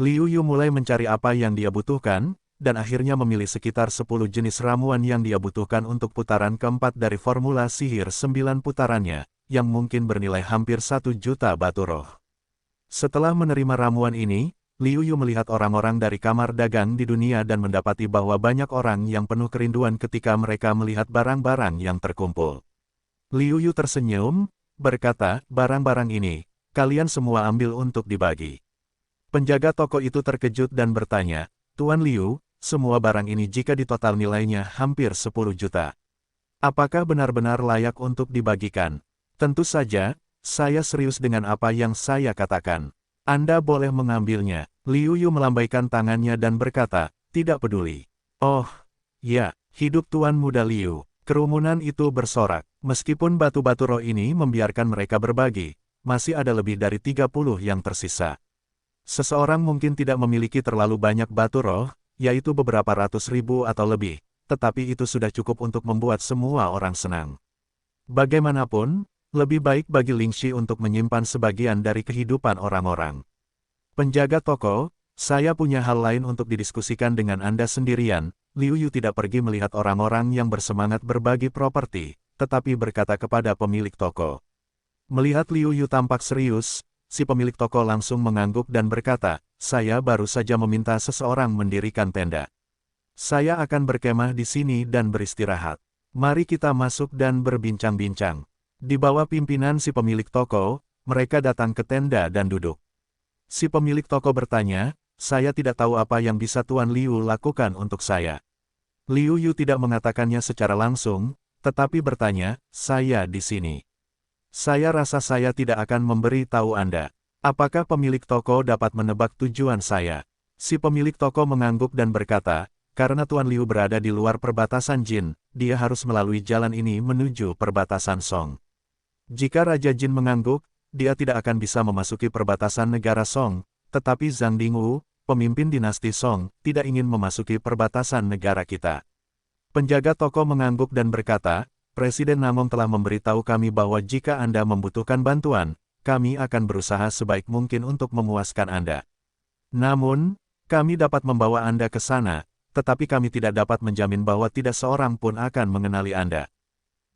Liu Yu mulai mencari apa yang dia butuhkan, dan akhirnya memilih sekitar 10 jenis ramuan yang dia butuhkan untuk putaran keempat dari formula sihir 9 putarannya, yang mungkin bernilai hampir 1 juta batu roh. Setelah menerima ramuan ini, Liu Yu melihat orang-orang dari kamar dagang di dunia dan mendapati bahwa banyak orang yang penuh kerinduan ketika mereka melihat barang-barang yang terkumpul. Liu Yu tersenyum, berkata, "Barang-barang ini, kalian semua ambil untuk dibagi." Penjaga toko itu terkejut dan bertanya, "Tuan Liu, semua barang ini jika ditotal nilainya hampir 10 juta. Apakah benar-benar layak untuk dibagikan?" "Tentu saja, saya serius dengan apa yang saya katakan. Anda boleh mengambilnya." Liu Yu melambaikan tangannya dan berkata, "Tidak peduli." "Oh, ya, hidup Tuan Muda Liu." Kerumunan itu bersorak. Meskipun batu-batu roh ini membiarkan mereka berbagi, masih ada lebih dari 30 yang tersisa. Seseorang mungkin tidak memiliki terlalu banyak batu roh, yaitu beberapa ratus ribu atau lebih, tetapi itu sudah cukup untuk membuat semua orang senang. Bagaimanapun, lebih baik bagi Lingxi untuk menyimpan sebagian dari kehidupan orang-orang. "Penjaga toko, saya punya hal lain untuk didiskusikan dengan Anda sendirian." Liu Yu tidak pergi melihat orang-orang yang bersemangat berbagi properti, tetapi berkata kepada pemilik toko. Melihat Liu Yu tampak serius, si pemilik toko langsung mengangguk dan berkata, "Saya baru saja meminta seseorang mendirikan tenda. Saya akan berkemah di sini dan beristirahat. Mari kita masuk dan berbincang-bincang." Di bawah pimpinan si pemilik toko, mereka datang ke tenda dan duduk. Si pemilik toko bertanya, "Saya tidak tahu apa yang bisa Tuan Liu lakukan untuk saya." Liu Yu tidak mengatakannya secara langsung, tetapi bertanya, "Saya di sini. Saya rasa saya tidak akan memberi tahu Anda. Apakah pemilik toko dapat menebak tujuan saya? Si pemilik toko mengangguk dan berkata, karena Tuan Liu berada di luar perbatasan Jin, dia harus melalui jalan ini menuju perbatasan Song. Jika Raja Jin mengangguk, dia tidak akan bisa memasuki perbatasan negara Song, tetapi Zhang Dingwu, pemimpin dinasti Song, tidak ingin memasuki perbatasan negara kita. Penjaga toko mengangguk dan berkata, Presiden Namong telah memberitahu kami bahwa jika Anda membutuhkan bantuan, kami akan berusaha sebaik mungkin untuk memuaskan Anda. Namun, kami dapat membawa Anda ke sana, tetapi kami tidak dapat menjamin bahwa tidak seorang pun akan mengenali Anda.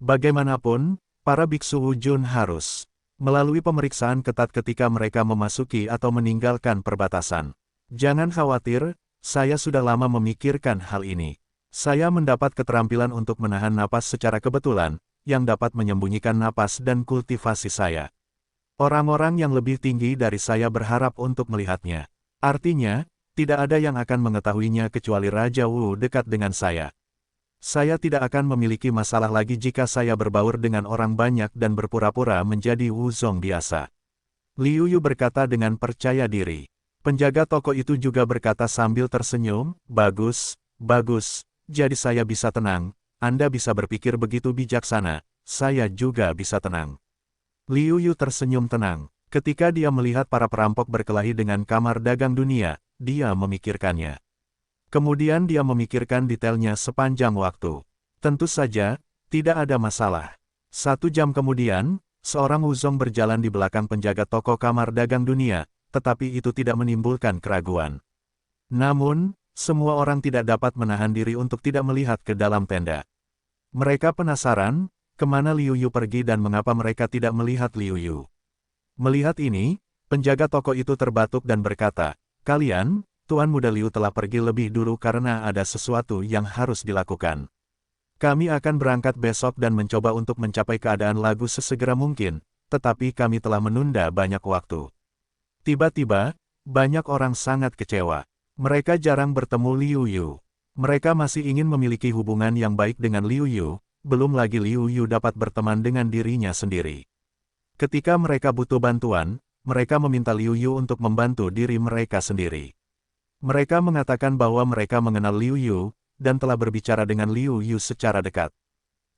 Bagaimanapun, para biksu Wujun harus melalui pemeriksaan ketat ketika mereka memasuki atau meninggalkan perbatasan. Jangan khawatir, saya sudah lama memikirkan hal ini. Saya mendapat keterampilan untuk menahan napas secara kebetulan, yang dapat menyembunyikan napas dan kultivasi saya. Orang-orang yang lebih tinggi dari saya berharap untuk melihatnya. Artinya, tidak ada yang akan mengetahuinya kecuali Raja Wu dekat dengan saya. Saya tidak akan memiliki masalah lagi jika saya berbaur dengan orang banyak dan berpura-pura menjadi Wuzong biasa. Liu Yu berkata dengan percaya diri. Penjaga toko itu juga berkata sambil tersenyum, bagus, bagus, jadi saya bisa tenang, Anda bisa berpikir begitu bijaksana, saya juga bisa tenang. Liu Yu tersenyum tenang. Ketika dia melihat para perampok berkelahi dengan kamar dagang dunia, dia memikirkannya. Kemudian dia memikirkan detailnya sepanjang waktu. Tentu saja, tidak ada masalah. 1 jam kemudian, seorang Wuzong berjalan di belakang penjaga toko kamar dagang dunia, tetapi itu tidak menimbulkan keraguan. Namun, semua orang tidak dapat menahan diri untuk tidak melihat ke dalam tenda. Mereka penasaran, kemana Liu Yu pergi dan mengapa mereka tidak melihat Liu Yu. Melihat ini, penjaga toko itu terbatuk dan berkata, kalian, Tuan Muda Liu telah pergi lebih dulu karena ada sesuatu yang harus dilakukan. Kami akan berangkat besok dan mencoba untuk mencapai keadaan lagu sesegera mungkin, tetapi kami telah menunda banyak waktu. Tiba-tiba, banyak orang sangat kecewa. Mereka jarang bertemu Liu Yu. Mereka masih ingin memiliki hubungan yang baik dengan Liu Yu, belum lagi Liu Yu dapat berteman dengan dirinya sendiri. Ketika mereka butuh bantuan, mereka meminta Liu Yu untuk membantu diri mereka sendiri. Mereka mengatakan bahwa mereka mengenal Liu Yu, dan telah berbicara dengan Liu Yu secara dekat.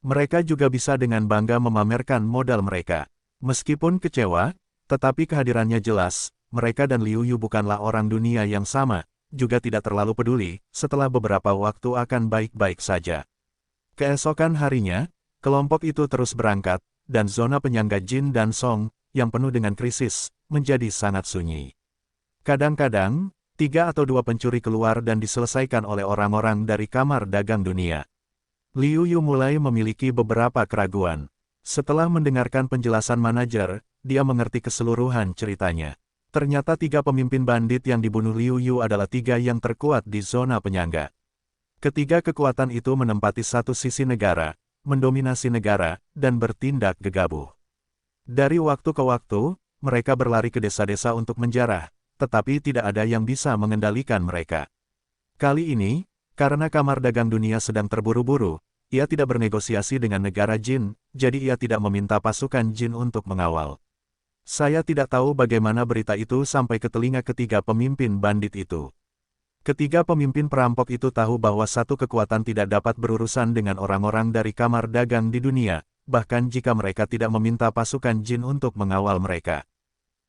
Mereka juga bisa dengan bangga memamerkan modal mereka. Meskipun kecewa, tetapi kehadirannya jelas, mereka dan Liu Yu bukanlah orang dunia yang sama, juga tidak terlalu peduli, setelah beberapa waktu akan baik-baik saja. Keesokan harinya, kelompok itu terus berangkat, dan zona penyangga Jin dan Song, yang penuh dengan krisis, menjadi sangat sunyi. Kadang-kadang, 3 atau 2 pencuri keluar dan diselesaikan oleh orang-orang dari kamar dagang dunia. Liu Yu mulai memiliki beberapa keraguan. Setelah mendengarkan penjelasan manajer, dia mengerti keseluruhan ceritanya. Ternyata 3 pemimpin bandit yang dibunuh Liu Yu adalah 3 yang terkuat di zona penyangga. Ketiga kekuatan itu menempati satu sisi negara, mendominasi negara, dan bertindak gegabah. Dari waktu ke waktu, mereka berlari ke desa-desa untuk menjarah, tetapi tidak ada yang bisa mengendalikan mereka. Kali ini, karena kamar dagang dunia sedang terburu-buru, ia tidak bernegosiasi dengan negara Jin, jadi ia tidak meminta pasukan Jin untuk mengawal. Saya tidak tahu bagaimana berita itu sampai ke telinga ketiga pemimpin bandit itu. Ketiga pemimpin perampok itu tahu bahwa satu kekuatan tidak dapat berurusan dengan orang-orang dari kamar dagang di dunia, bahkan jika mereka tidak meminta pasukan Jin untuk mengawal mereka.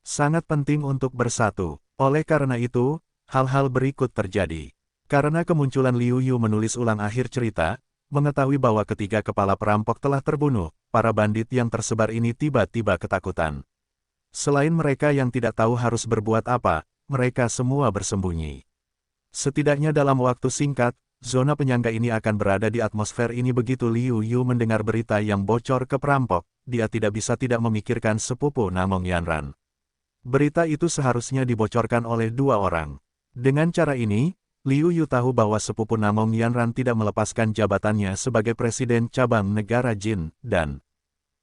Sangat penting untuk bersatu. Oleh karena itu, hal-hal berikut terjadi. Karena kemunculan Liu Yu menulis ulang akhir cerita, mengetahui bahwa ketiga kepala perampok telah terbunuh, para bandit yang tersebar ini tiba-tiba ketakutan. Selain mereka yang tidak tahu harus berbuat apa, mereka semua bersembunyi. Setidaknya dalam waktu singkat, zona penyangga ini akan berada di atmosfer ini. Begitu Liu Yu mendengar berita yang bocor ke perampok, dia tidak bisa tidak memikirkan sepupu Namong Yanran. Berita itu seharusnya dibocorkan oleh 2 orang. Dengan cara ini, Liu Yu tahu bahwa sepupu Namong Yanran tidak melepaskan jabatannya sebagai presiden cabang negara Jin, dan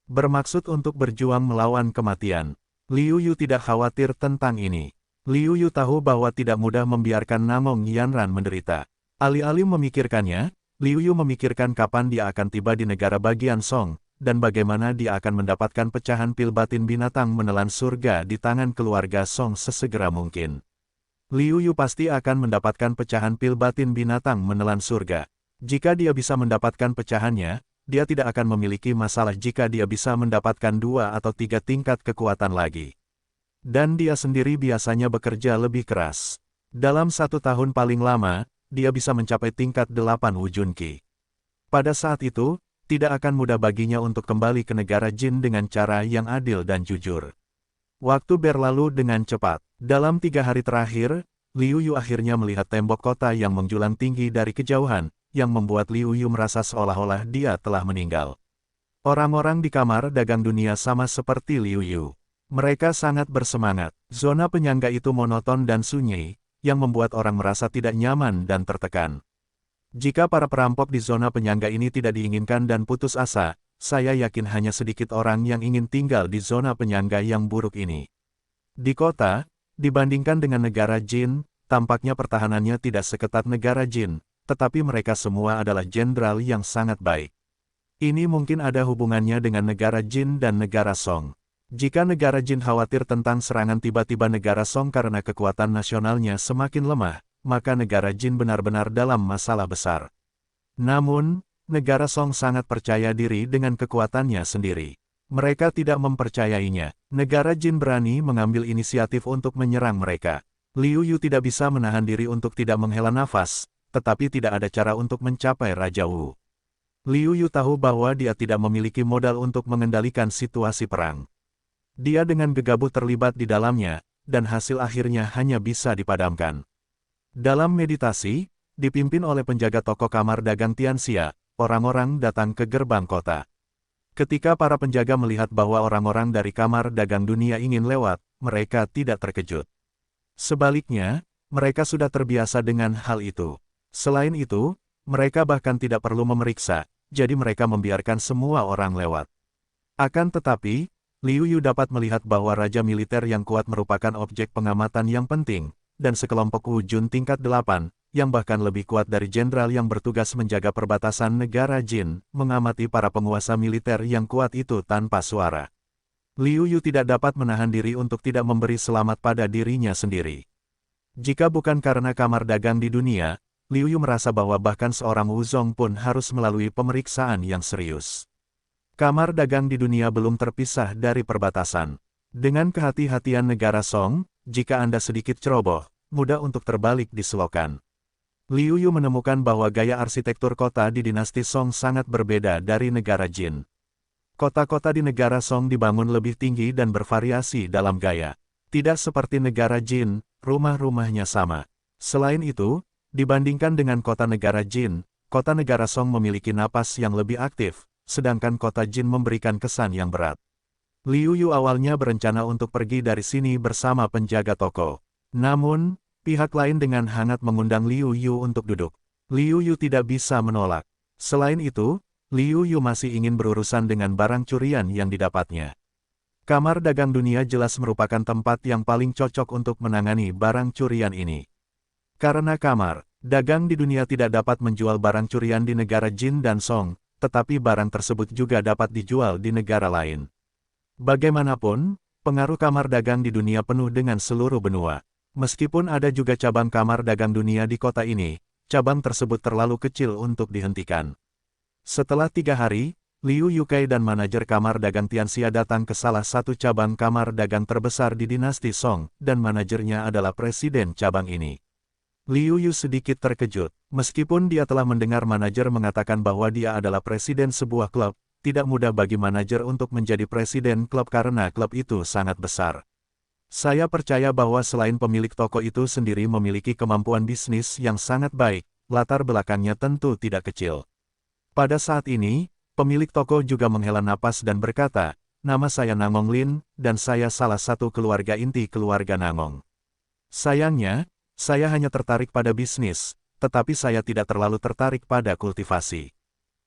bermaksud untuk berjuang melawan kematian. Liu Yu tidak khawatir tentang ini. Liu Yu tahu bahwa tidak mudah membiarkan Namong Yanran menderita. Alih-alih memikirkannya, Liu Yu memikirkan kapan dia akan tiba di negara bagian Song, dan bagaimana dia akan mendapatkan pecahan pil batin binatang menelan surga di tangan keluarga Song sesegera mungkin. Liu Yu pasti akan mendapatkan pecahan pil batin binatang menelan surga. Jika dia bisa mendapatkan pecahannya, dia tidak akan memiliki masalah jika dia bisa mendapatkan 2 atau 3 tingkat kekuatan lagi. Dan dia sendiri biasanya bekerja lebih keras. Dalam 1 tahun paling lama, dia bisa mencapai tingkat 8 Wujun Qi. Pada saat itu, tidak akan mudah baginya untuk kembali ke negara Jin dengan cara yang adil dan jujur. Waktu berlalu dengan cepat. Dalam 3 hari terakhir, Liu Yu akhirnya melihat tembok kota yang menjulang tinggi dari kejauhan, yang membuat Liu Yu merasa seolah-olah dia telah meninggal. Orang-orang di kamar dagang dunia sama seperti Liu Yu. Mereka sangat bersemangat. Zona penyangga itu monoton dan sunyi, yang membuat orang merasa tidak nyaman dan tertekan. Jika para perampok di zona penyangga ini tidak diinginkan dan putus asa, saya yakin hanya sedikit orang yang ingin tinggal di zona penyangga yang buruk ini. Di kota, dibandingkan dengan negara Jin, tampaknya pertahanannya tidak seketat negara Jin, tetapi mereka semua adalah jenderal yang sangat baik. Ini mungkin ada hubungannya dengan negara Jin dan negara Song. Jika negara Jin khawatir tentang serangan tiba-tiba negara Song karena kekuatan nasionalnya semakin lemah, maka negara Jin benar-benar dalam masalah besar. Namun, negara Song sangat percaya diri dengan kekuatannya sendiri. Mereka tidak mempercayainya. Negara Jin berani mengambil inisiatif untuk menyerang mereka. Liu Yu tidak bisa menahan diri untuk tidak menghela nafas, tetapi tidak ada cara untuk mencapai Raja Wu. Liu Yu tahu bahwa dia tidak memiliki modal untuk mengendalikan situasi perang. Dia dengan gegabah terlibat di dalamnya, dan hasil akhirnya hanya bisa dipadamkan. Dalam meditasi, dipimpin oleh penjaga toko kamar dagang Tianxia, orang-orang datang ke gerbang kota. Ketika para penjaga melihat bahwa orang-orang dari kamar dagang dunia ingin lewat, mereka tidak terkejut. Sebaliknya, mereka sudah terbiasa dengan hal itu. Selain itu, mereka bahkan tidak perlu memeriksa, jadi mereka membiarkan semua orang lewat. Akan tetapi, Liu Yu dapat melihat bahwa raja militer yang kuat merupakan objek pengamatan yang penting, dan sekelompok Wujun tingkat 8, yang bahkan lebih kuat dari jenderal yang bertugas menjaga perbatasan negara Jin, mengamati para penguasa militer yang kuat itu tanpa suara. Liu Yu tidak dapat menahan diri untuk tidak memberi selamat pada dirinya sendiri. Jika bukan karena kamar dagang di dunia, Liu Yu merasa bahwa bahkan seorang Wuzong pun harus melalui pemeriksaan yang serius. Kamar dagang di dunia belum terpisah dari perbatasan. Dengan kehati-hatian negara Song, jika Anda sedikit ceroboh, mudah untuk terbalik di selokan. Liu Yu menemukan bahwa gaya arsitektur kota di dinasti Song sangat berbeda dari negara Jin. Kota-kota di negara Song dibangun lebih tinggi dan bervariasi dalam gaya. Tidak seperti negara Jin, rumah-rumahnya sama. Selain itu, dibandingkan dengan kota negara Jin, kota negara Song memiliki napas yang lebih aktif, sedangkan kota Jin memberikan kesan yang berat. Liu Yu awalnya berencana untuk pergi dari sini bersama penjaga toko. Namun, pihak lain dengan hangat mengundang Liu Yu untuk duduk. Liu Yu tidak bisa menolak. Selain itu, Liu Yu masih ingin berurusan dengan barang curian yang didapatnya. Kamar dagang dunia jelas merupakan tempat yang paling cocok untuk menangani barang curian ini. Karena kamar dagang di dunia tidak dapat menjual barang curian di negara Jin dan Song, tetapi barang tersebut juga dapat dijual di negara lain. Bagaimanapun, pengaruh kamar dagang di dunia penuh dengan seluruh benua. Meskipun ada juga cabang kamar dagang dunia di kota ini, cabang tersebut terlalu kecil untuk dihentikan. Setelah 3 hari, Liu Yukai dan manajer kamar dagang Tianxia datang ke salah satu cabang kamar dagang terbesar di dinasti Song, dan manajernya adalah presiden cabang ini. Liu Yu sedikit terkejut, meskipun dia telah mendengar manajer mengatakan bahwa dia adalah presiden sebuah klub. Tidak mudah bagi manajer untuk menjadi presiden klub karena klub itu sangat besar. Saya percaya bahwa selain pemilik toko itu sendiri memiliki kemampuan bisnis yang sangat baik, latar belakangnya tentu tidak kecil. Pada saat ini, pemilik toko juga menghela napas dan berkata, "Nama saya Nangong Lin, dan saya salah satu keluarga inti keluarga Nangong. Sayangnya, saya hanya tertarik pada bisnis, tetapi saya tidak terlalu tertarik pada kultivasi.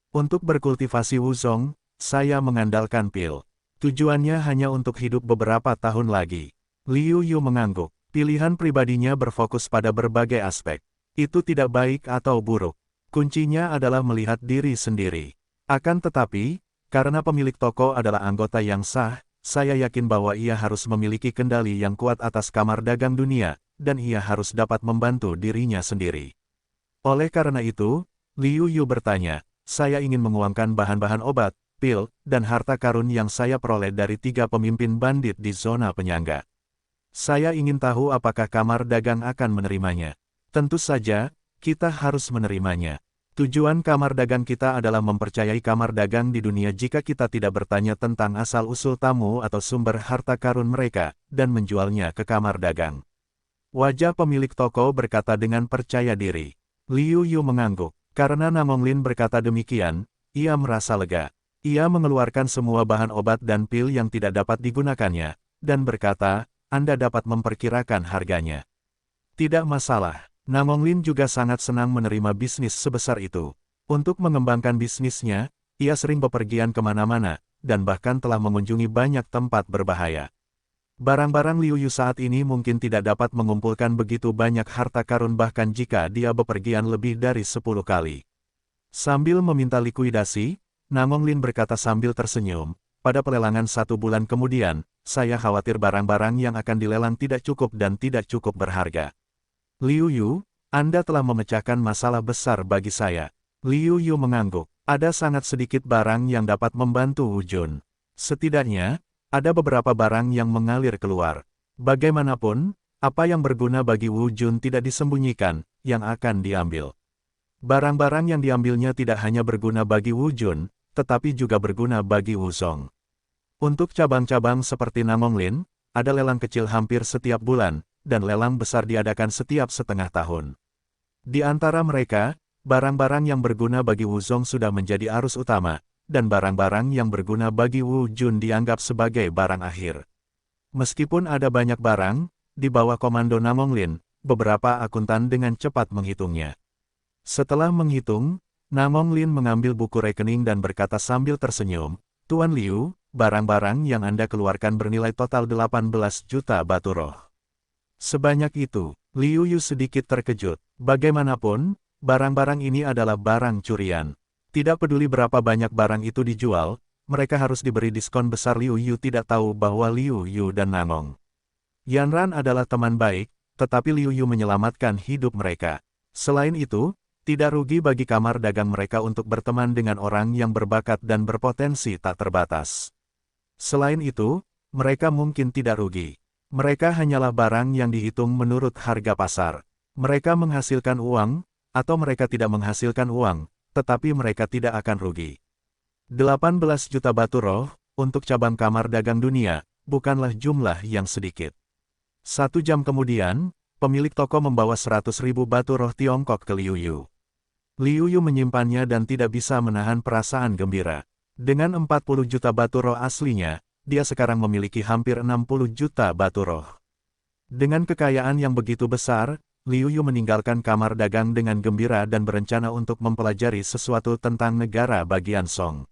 Untuk berkultivasi Wuzong, saya mengandalkan pil. Tujuannya hanya untuk hidup beberapa tahun lagi." Liu Yu mengangguk. Pilihan pribadinya berfokus pada berbagai aspek. Itu tidak baik atau buruk. Kuncinya adalah melihat diri sendiri. Akan tetapi, karena pemilik toko adalah anggota yang sah, saya yakin bahwa ia harus memiliki kendali yang kuat atas kamar dagang dunia, dan ia harus dapat membantu dirinya sendiri. Oleh karena itu, Liu Yu bertanya, saya ingin menguangkan bahan-bahan obat, pil, dan harta karun yang saya peroleh dari 3 pemimpin bandit di zona penyangga. Saya ingin tahu apakah kamar dagang akan menerimanya. Tentu saja, kita harus menerimanya. Tujuan kamar dagang kita adalah mempercayai kamar dagang di dunia jika kita tidak bertanya tentang asal-usul tamu atau sumber harta karun mereka, dan menjualnya ke kamar dagang. Wajah pemilik toko berkata dengan percaya diri. Liu Yu mengangguk. Karena Namonglin berkata demikian, ia merasa lega. Ia mengeluarkan semua bahan obat dan pil yang tidak dapat digunakannya, dan berkata, Anda dapat memperkirakan harganya. Tidak masalah. Namonglin juga sangat senang menerima bisnis sebesar itu. Untuk mengembangkan bisnisnya, ia sering bepergian kemana-mana, dan bahkan telah mengunjungi banyak tempat berbahaya. Barang-barang Liu Yu saat ini mungkin tidak dapat mengumpulkan begitu banyak harta karun bahkan jika dia bepergian lebih dari 10 kali. Sambil meminta likuidasi, Namonglin berkata sambil tersenyum, pada pelelangan 1 bulan kemudian, saya khawatir barang-barang yang akan dilelang tidak cukup dan tidak cukup berharga. Liu Yu, Anda telah memecahkan masalah besar bagi saya. Liu Yu mengangguk. Ada sangat sedikit barang yang dapat membantu Wu Jun. Setidaknya, ada beberapa barang yang mengalir keluar. Bagaimanapun, apa yang berguna bagi Wu Jun tidak disembunyikan, yang akan diambil. Barang-barang yang diambilnya tidak hanya berguna bagi Wu Jun, tetapi juga berguna bagi Wu Song. Untuk cabang-cabang seperti Namonglin, ada lelang kecil hampir setiap bulan, dan lelang besar diadakan setiap setengah tahun. Di antara mereka, barang-barang yang berguna bagi Wu Song sudah menjadi arus utama, dan barang-barang yang berguna bagi Wu Jun dianggap sebagai barang akhir. Meskipun ada banyak barang, di bawah komando Namonglin, beberapa akuntan dengan cepat menghitungnya. Setelah menghitung, Namonglin mengambil buku rekening dan berkata sambil tersenyum, Tuan Liu, barang-barang yang Anda keluarkan bernilai total 18 juta batu roh. Sebanyak itu, Liu Yu sedikit terkejut. Bagaimanapun, barang-barang ini adalah barang curian. Tidak peduli berapa banyak barang itu dijual, mereka harus diberi diskon besar. Liu Yu tidak tahu bahwa Liu Yu dan Namong Yanran adalah teman baik, tetapi Liu Yu menyelamatkan hidup mereka. Selain itu, tidak rugi bagi kamar dagang mereka untuk berteman dengan orang yang berbakat dan berpotensi tak terbatas. Selain itu, mereka mungkin tidak rugi. Mereka hanyalah barang yang dihitung menurut harga pasar. Mereka menghasilkan uang, atau mereka tidak menghasilkan uang, tetapi mereka tidak akan rugi. 18 juta batu roh, untuk cabang kamar dagang dunia, bukanlah jumlah yang sedikit. 1 jam kemudian, pemilik toko membawa 100.000 batu roh Tiongkok ke Liu Yu. Liu Yu menyimpannya dan tidak bisa menahan perasaan gembira. Dengan 40 juta batu roh aslinya, dia sekarang memiliki hampir 60 juta batu roh. Dengan kekayaan yang begitu besar, Liu Yu meninggalkan kamar dagang dengan gembira dan berencana untuk mempelajari sesuatu tentang negara bagian Song.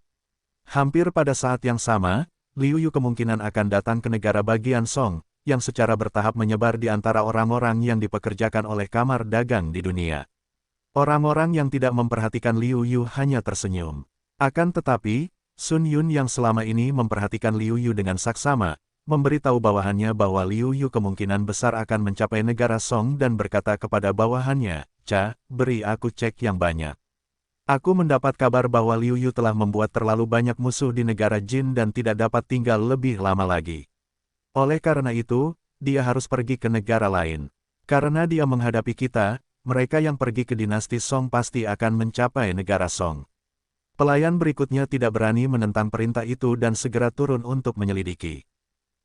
Hampir pada saat yang sama, Liu Yu kemungkinan akan datang ke negara bagian Song, yang secara bertahap menyebar di antara orang-orang yang dipekerjakan oleh kamar dagang di dunia. Orang-orang yang tidak memperhatikan Liu Yu hanya tersenyum. Akan tetapi, Sun Yun yang selama ini memperhatikan Liu Yu dengan saksama, memberitahu bawahannya bahwa Liu Yu kemungkinan besar akan mencapai negara Song dan berkata kepada bawahannya, Cha, beri aku cek yang banyak. Aku mendapat kabar bahwa Liu Yu telah membuat terlalu banyak musuh di negara Jin dan tidak dapat tinggal lebih lama lagi. Oleh karena itu, dia harus pergi ke negara lain. Karena dia menghadapi kita, mereka yang pergi ke dinasti Song pasti akan mencapai negara Song. Pelayan berikutnya tidak berani menentang perintah itu dan segera turun untuk menyelidiki.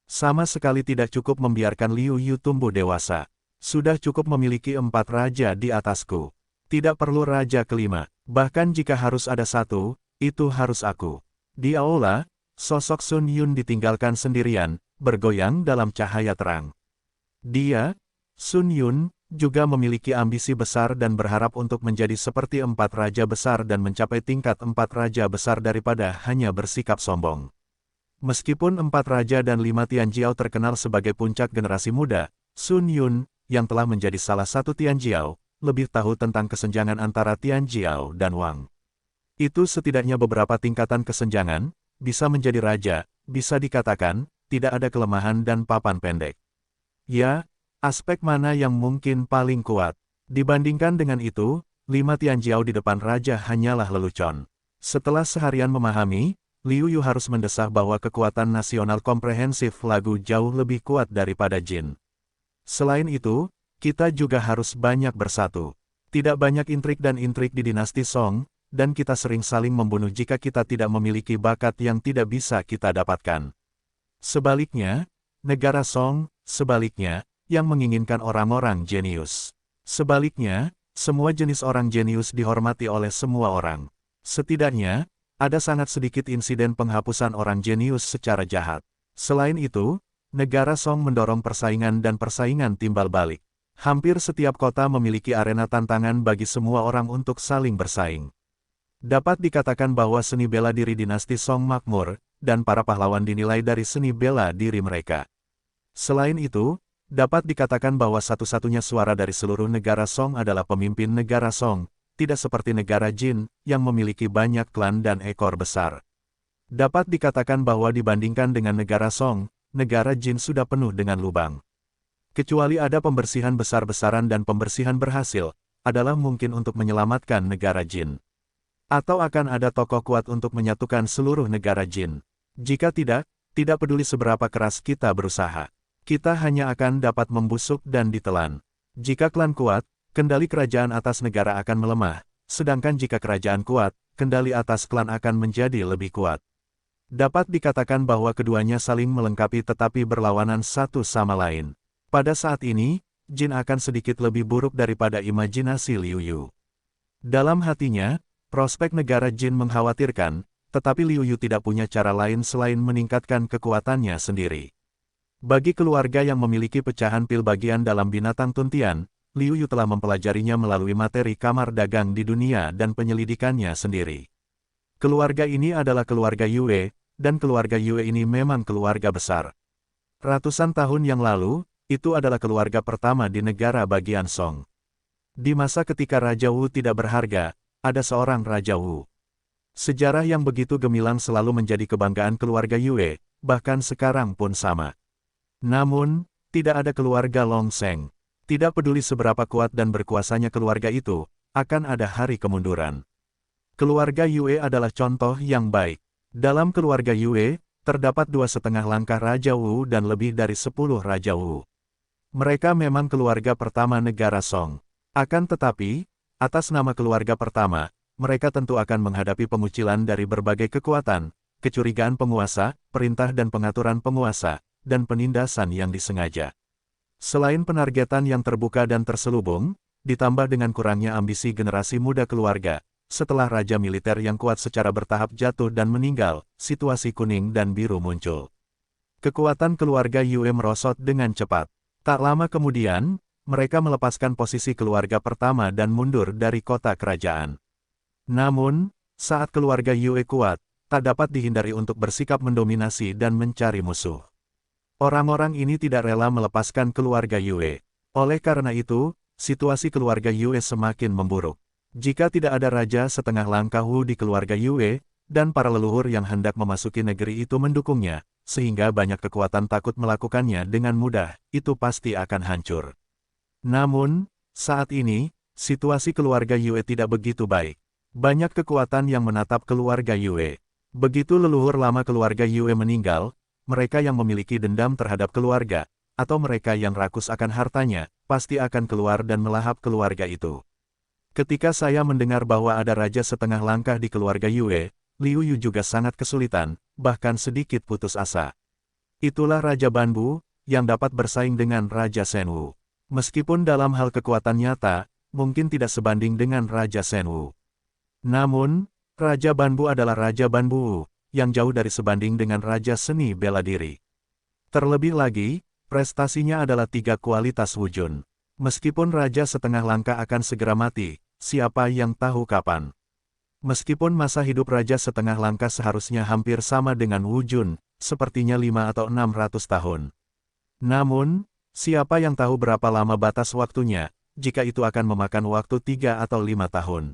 Sama sekali tidak cukup membiarkan Liu Yu tumbuh dewasa. Sudah cukup memiliki 4 raja di atasku. Tidak perlu raja kelima, bahkan jika harus ada satu, itu harus aku. Di aula, sosok Sun Yun ditinggalkan sendirian, bergoyang dalam cahaya terang. Dia, Sun Yun, juga memiliki ambisi besar dan berharap untuk menjadi seperti 4 raja besar dan mencapai tingkat 4 raja besar daripada hanya bersikap sombong. Meskipun 4 raja dan 5 Tianjiao terkenal sebagai puncak generasi muda, Sun Yun, yang telah menjadi salah satu Tianjiao, lebih tahu tentang kesenjangan antara Tianjiao dan Wang. Itu setidaknya beberapa tingkatan kesenjangan, bisa menjadi raja, bisa dikatakan, tidak ada kelemahan dan papan pendek. Ya, aspek mana yang mungkin paling kuat? Dibandingkan dengan itu, 5 Tianjiao di depan raja hanyalah lelucon. Setelah seharian memahami, Liu Yu harus mendesah bahwa kekuatan nasional komprehensif lagu jauh lebih kuat daripada Jin. Selain itu, kita juga harus banyak bersatu. Tidak banyak intrik dan intrik di dinasti Song, dan kita sering saling membunuh jika kita tidak memiliki bakat yang tidak bisa kita dapatkan. Sebaliknya, negara Song, sebaliknya, yang menginginkan orang-orang jenius. Sebaliknya, semua jenis orang jenius dihormati oleh semua orang. Setidaknya, ada sangat sedikit insiden penghapusan orang jenius secara jahat. Selain itu, negara Song mendorong persaingan dan persaingan timbal balik. Hampir setiap kota memiliki arena tantangan bagi semua orang untuk saling bersaing. Dapat dikatakan bahwa seni bela diri dinasti Song makmur, dan para pahlawan dinilai dari seni bela diri mereka. Selain itu, dapat dikatakan bahwa satu-satunya suara dari seluruh negara Song adalah pemimpin negara Song, tidak seperti negara Jin, yang memiliki banyak klan dan ekor besar. Dapat dikatakan bahwa dibandingkan dengan negara Song, negara Jin sudah penuh dengan lubang. Kecuali ada pembersihan besar-besaran dan pembersihan berhasil, adalah mungkin untuk menyelamatkan negara Jin. Atau akan ada tokoh kuat untuk menyatukan seluruh negara Jin. Jika tidak, tidak peduli seberapa keras kita berusaha. Kita hanya akan dapat membusuk dan ditelan. Jika klan kuat, kendali kerajaan atas negara akan melemah, sedangkan jika kerajaan kuat, kendali atas klan akan menjadi lebih kuat. Dapat dikatakan bahwa keduanya saling melengkapi tetapi berlawanan satu sama lain. Pada saat ini, Jin akan sedikit lebih buruk daripada imajinasi Liu Yu. Dalam hatinya, prospek negara Jin mengkhawatirkan, tetapi Liu Yu tidak punya cara lain selain meningkatkan kekuatannya sendiri. Bagi keluarga yang memiliki pecahan pil bagian dalam binatang tuntian, Liu Yu telah mempelajarinya melalui materi kamar dagang di dunia dan penyelidikannya sendiri. Keluarga ini adalah keluarga Yue, dan keluarga Yue ini memang keluarga besar. Ratusan tahun yang lalu, itu adalah keluarga pertama di negara bagian Song. Di masa ketika Raja Wu tidak berharga, ada seorang Raja Wu. Sejarah yang begitu gemilang selalu menjadi kebanggaan keluarga Yue, bahkan sekarang pun sama. Namun, tidak ada keluarga Long Sheng. Tidak peduli seberapa kuat dan berkuasanya keluarga itu, akan ada hari kemunduran. Keluarga Yue adalah contoh yang baik. Dalam keluarga Yue, terdapat 2,5 langkah Raja Wu dan lebih dari 10 Raja Wu. Mereka memang keluarga pertama negara Song. Akan tetapi, atas nama keluarga pertama, mereka tentu akan menghadapi pengucilan dari berbagai kekuatan, kecurigaan penguasa, perintah dan pengaturan penguasa, dan penindasan yang disengaja. Selain penargetan yang terbuka dan terselubung, ditambah dengan kurangnya ambisi generasi muda keluarga, setelah raja militer yang kuat secara bertahap jatuh dan meninggal, situasi kuning dan biru muncul. Kekuatan keluarga Yue merosot dengan cepat. Tak lama kemudian, mereka melepaskan posisi keluarga pertama dan mundur dari kota kerajaan. Namun, saat keluarga Yue kuat, tak dapat dihindari untuk bersikap mendominasi dan mencari musuh. Orang-orang ini tidak rela melepaskan keluarga Yue. Oleh karena itu, situasi keluarga Yue semakin memburuk. Jika tidak ada raja setengah langkah Wu di keluarga Yue, dan para leluhur yang hendak memasuki negeri itu mendukungnya, sehingga banyak kekuatan takut melakukannya dengan mudah, itu pasti akan hancur. Namun, saat ini, situasi keluarga Yue tidak begitu baik. Banyak kekuatan yang menatap keluarga Yue. Begitu leluhur lama keluarga Yue meninggal, mereka yang memiliki dendam terhadap keluarga, atau mereka yang rakus akan hartanya, pasti akan keluar dan melahap keluarga itu. Ketika saya mendengar bahwa ada raja setengah langkah di keluarga Yue, Liu Yu juga sangat kesulitan, bahkan sedikit putus asa. Itulah Raja Banbu, yang dapat bersaing dengan Raja Shenwu. Meskipun dalam hal kekuatan nyata, mungkin tidak sebanding dengan Raja Shenwu. Namun, Raja Banbu adalah Raja Banbu, yang jauh dari sebanding dengan Raja Seni Bela Diri. Terlebih lagi, prestasinya adalah 3 kualitas wujun. Meskipun Raja setengah langkah akan segera mati, siapa yang tahu kapan. Meskipun masa hidup Raja setengah langkah seharusnya hampir sama dengan wujun, sepertinya 5 atau 600 tahun. Namun, siapa yang tahu berapa lama batas waktunya, jika itu akan memakan waktu 3 atau 5 tahun.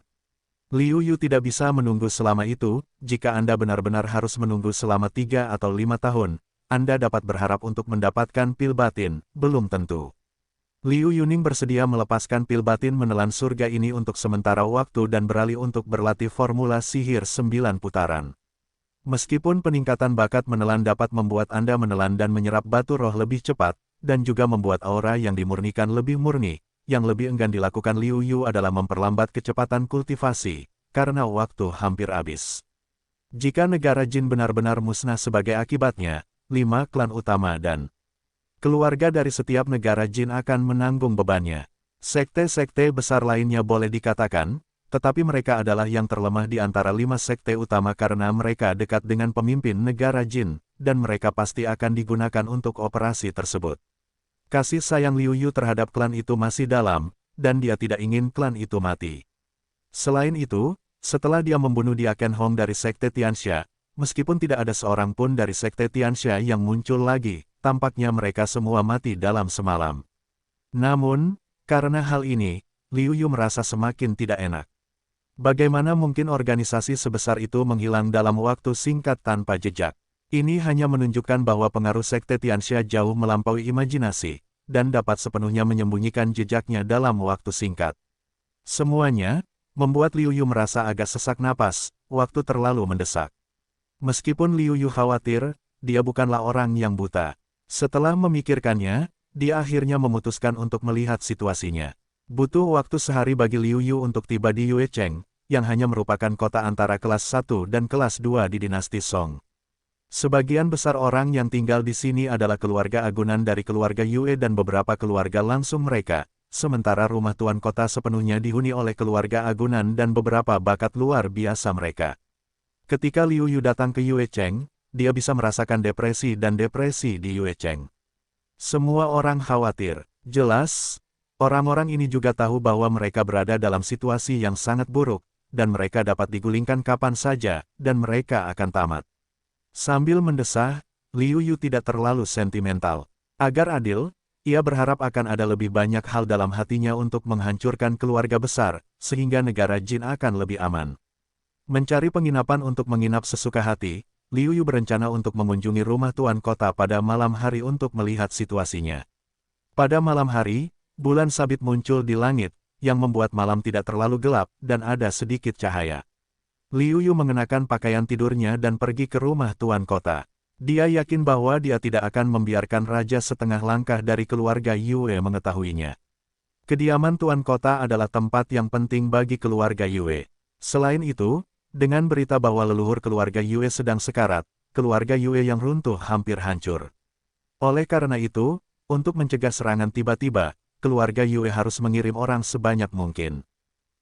Liu Yu tidak bisa menunggu selama itu. Jika Anda benar-benar harus menunggu selama 3 atau 5 tahun, Anda dapat berharap untuk mendapatkan pil batin, belum tentu. Liu Yuning bersedia melepaskan pil batin menelan surga ini untuk sementara waktu dan beralih untuk berlatih formula sihir 9 putaran. Meskipun peningkatan bakat menelan dapat membuat Anda menelan dan menyerap batu roh lebih cepat, dan juga membuat aura yang dimurnikan lebih murni, yang lebih enggan dilakukan Liu Yu adalah memperlambat kecepatan kultivasi, karena waktu hampir habis. Jika negara jin benar-benar musnah sebagai akibatnya, 5 klan utama dan keluarga dari setiap negara jin akan menanggung bebannya. Sekte-sekte besar lainnya boleh dikatakan, tetapi mereka adalah yang terlemah di antara 5 sekte utama karena mereka dekat dengan pemimpin negara jin, dan mereka pasti akan digunakan untuk operasi tersebut. Kasih sayang Liu Yu terhadap klan itu masih dalam, dan dia tidak ingin klan itu mati. Selain itu, setelah dia membunuh Diaken Hong dari sekte Tianxia, meskipun tidak ada seorang pun dari sekte Tianxia yang muncul lagi, tampaknya mereka semua mati dalam semalam. Namun, karena hal ini, Liu Yu merasa semakin tidak enak. Bagaimana mungkin organisasi sebesar itu menghilang dalam waktu singkat tanpa jejak? Ini hanya menunjukkan bahwa pengaruh sekte Tianxia jauh melampaui imajinasi, dan dapat sepenuhnya menyembunyikan jejaknya dalam waktu singkat. Semuanya membuat Liu Yu merasa agak sesak napas, waktu terlalu mendesak. Meskipun Liu Yu khawatir, dia bukanlah orang yang buta. Setelah memikirkannya, dia akhirnya memutuskan untuk melihat situasinya. Butuh waktu sehari bagi Liu Yu untuk tiba di Yuecheng, yang hanya merupakan kota antara kelas 1 dan kelas 2 di dinasti Song. Sebagian besar orang yang tinggal di sini adalah keluarga agunan dari keluarga Yue dan beberapa keluarga langsung mereka, sementara rumah tuan kota sepenuhnya dihuni oleh keluarga agunan dan beberapa bakat luar biasa mereka. Ketika Liu Yu datang ke Yuecheng, dia bisa merasakan depresi di Yuecheng. Semua orang khawatir. Jelas, orang-orang ini juga tahu bahwa mereka berada dalam situasi yang sangat buruk, dan mereka dapat digulingkan kapan saja, dan mereka akan tamat. Sambil mendesah, Liu Yu tidak terlalu sentimental. Agar adil, ia berharap akan ada lebih banyak hal dalam hatinya untuk menghancurkan keluarga besar, sehingga negara jin akan lebih aman. Mencari penginapan untuk menginap sesuka hati, Liu Yu berencana untuk mengunjungi rumah tuan kota pada malam hari untuk melihat situasinya. Pada malam hari, bulan sabit muncul di langit, yang membuat malam tidak terlalu gelap, dan ada sedikit cahaya. Liu Yu mengenakan pakaian tidurnya dan pergi ke rumah tuan kota. Dia yakin bahwa dia tidak akan membiarkan raja setengah langkah dari keluarga Yue mengetahuinya. Kediaman tuan kota adalah tempat yang penting bagi keluarga Yue. Selain itu, dengan berita bahwa leluhur keluarga Yue sedang sekarat, keluarga Yue yang runtuh hampir hancur. Oleh karena itu, untuk mencegah serangan tiba-tiba, keluarga Yue harus mengirim orang sebanyak mungkin.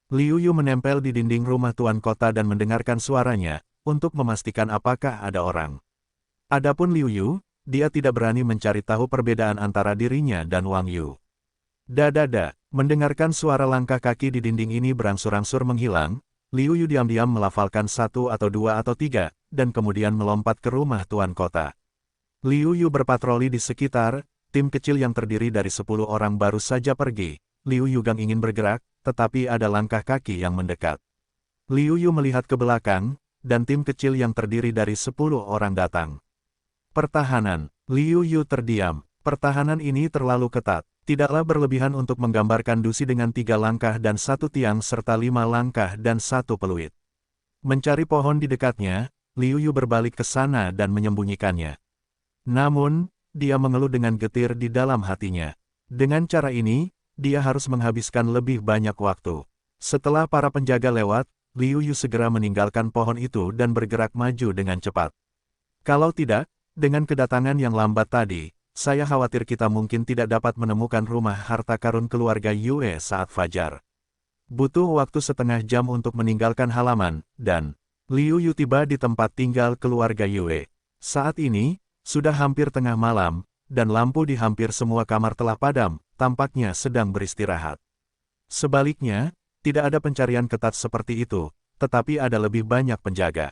Liu Yu menempel di dinding rumah tuan kota dan mendengarkan suaranya, untuk memastikan apakah ada orang. Adapun Liu Yu, dia tidak berani mencari tahu perbedaan antara dirinya dan Wang Yu. Dadada, mendengarkan suara langkah kaki di dinding ini berangsur-angsur menghilang, Liu Yu diam-diam melafalkan 1 atau 2 atau 3, dan kemudian melompat ke rumah tuan kota. Liu Yu berpatroli di sekitar, tim kecil yang terdiri dari 10 orang baru saja pergi. Liu Yugang ingin bergerak, tetapi ada langkah kaki yang mendekat. Liu Yu melihat ke belakang, dan tim kecil yang terdiri dari 10 orang datang. Pertahanan. Liu Yu terdiam. Pertahanan ini terlalu ketat. Tidaklah berlebihan untuk menggambarkan Dusi dengan 3 langkah dan 1 tiang serta 5 langkah dan 1 peluit. Mencari pohon di dekatnya, Liu Yu berbalik ke sana dan menyembunyikannya. Namun, dia mengeluh dengan getir di dalam hatinya. Dengan cara ini, dia harus menghabiskan lebih banyak waktu. Setelah para penjaga lewat, Liu Yu segera meninggalkan pohon itu dan bergerak maju dengan cepat. Kalau tidak, dengan kedatangan yang lambat tadi, saya khawatir kita mungkin tidak dapat menemukan rumah harta karun keluarga Yue saat fajar. Butuh waktu setengah jam untuk meninggalkan halaman, dan Liu Yu tiba di tempat tinggal keluarga Yue. Saat ini, sudah hampir tengah malam, dan lampu di hampir semua kamar telah padam, tampaknya sedang beristirahat. Sebaliknya, tidak ada pencarian ketat seperti itu, tetapi ada lebih banyak penjaga.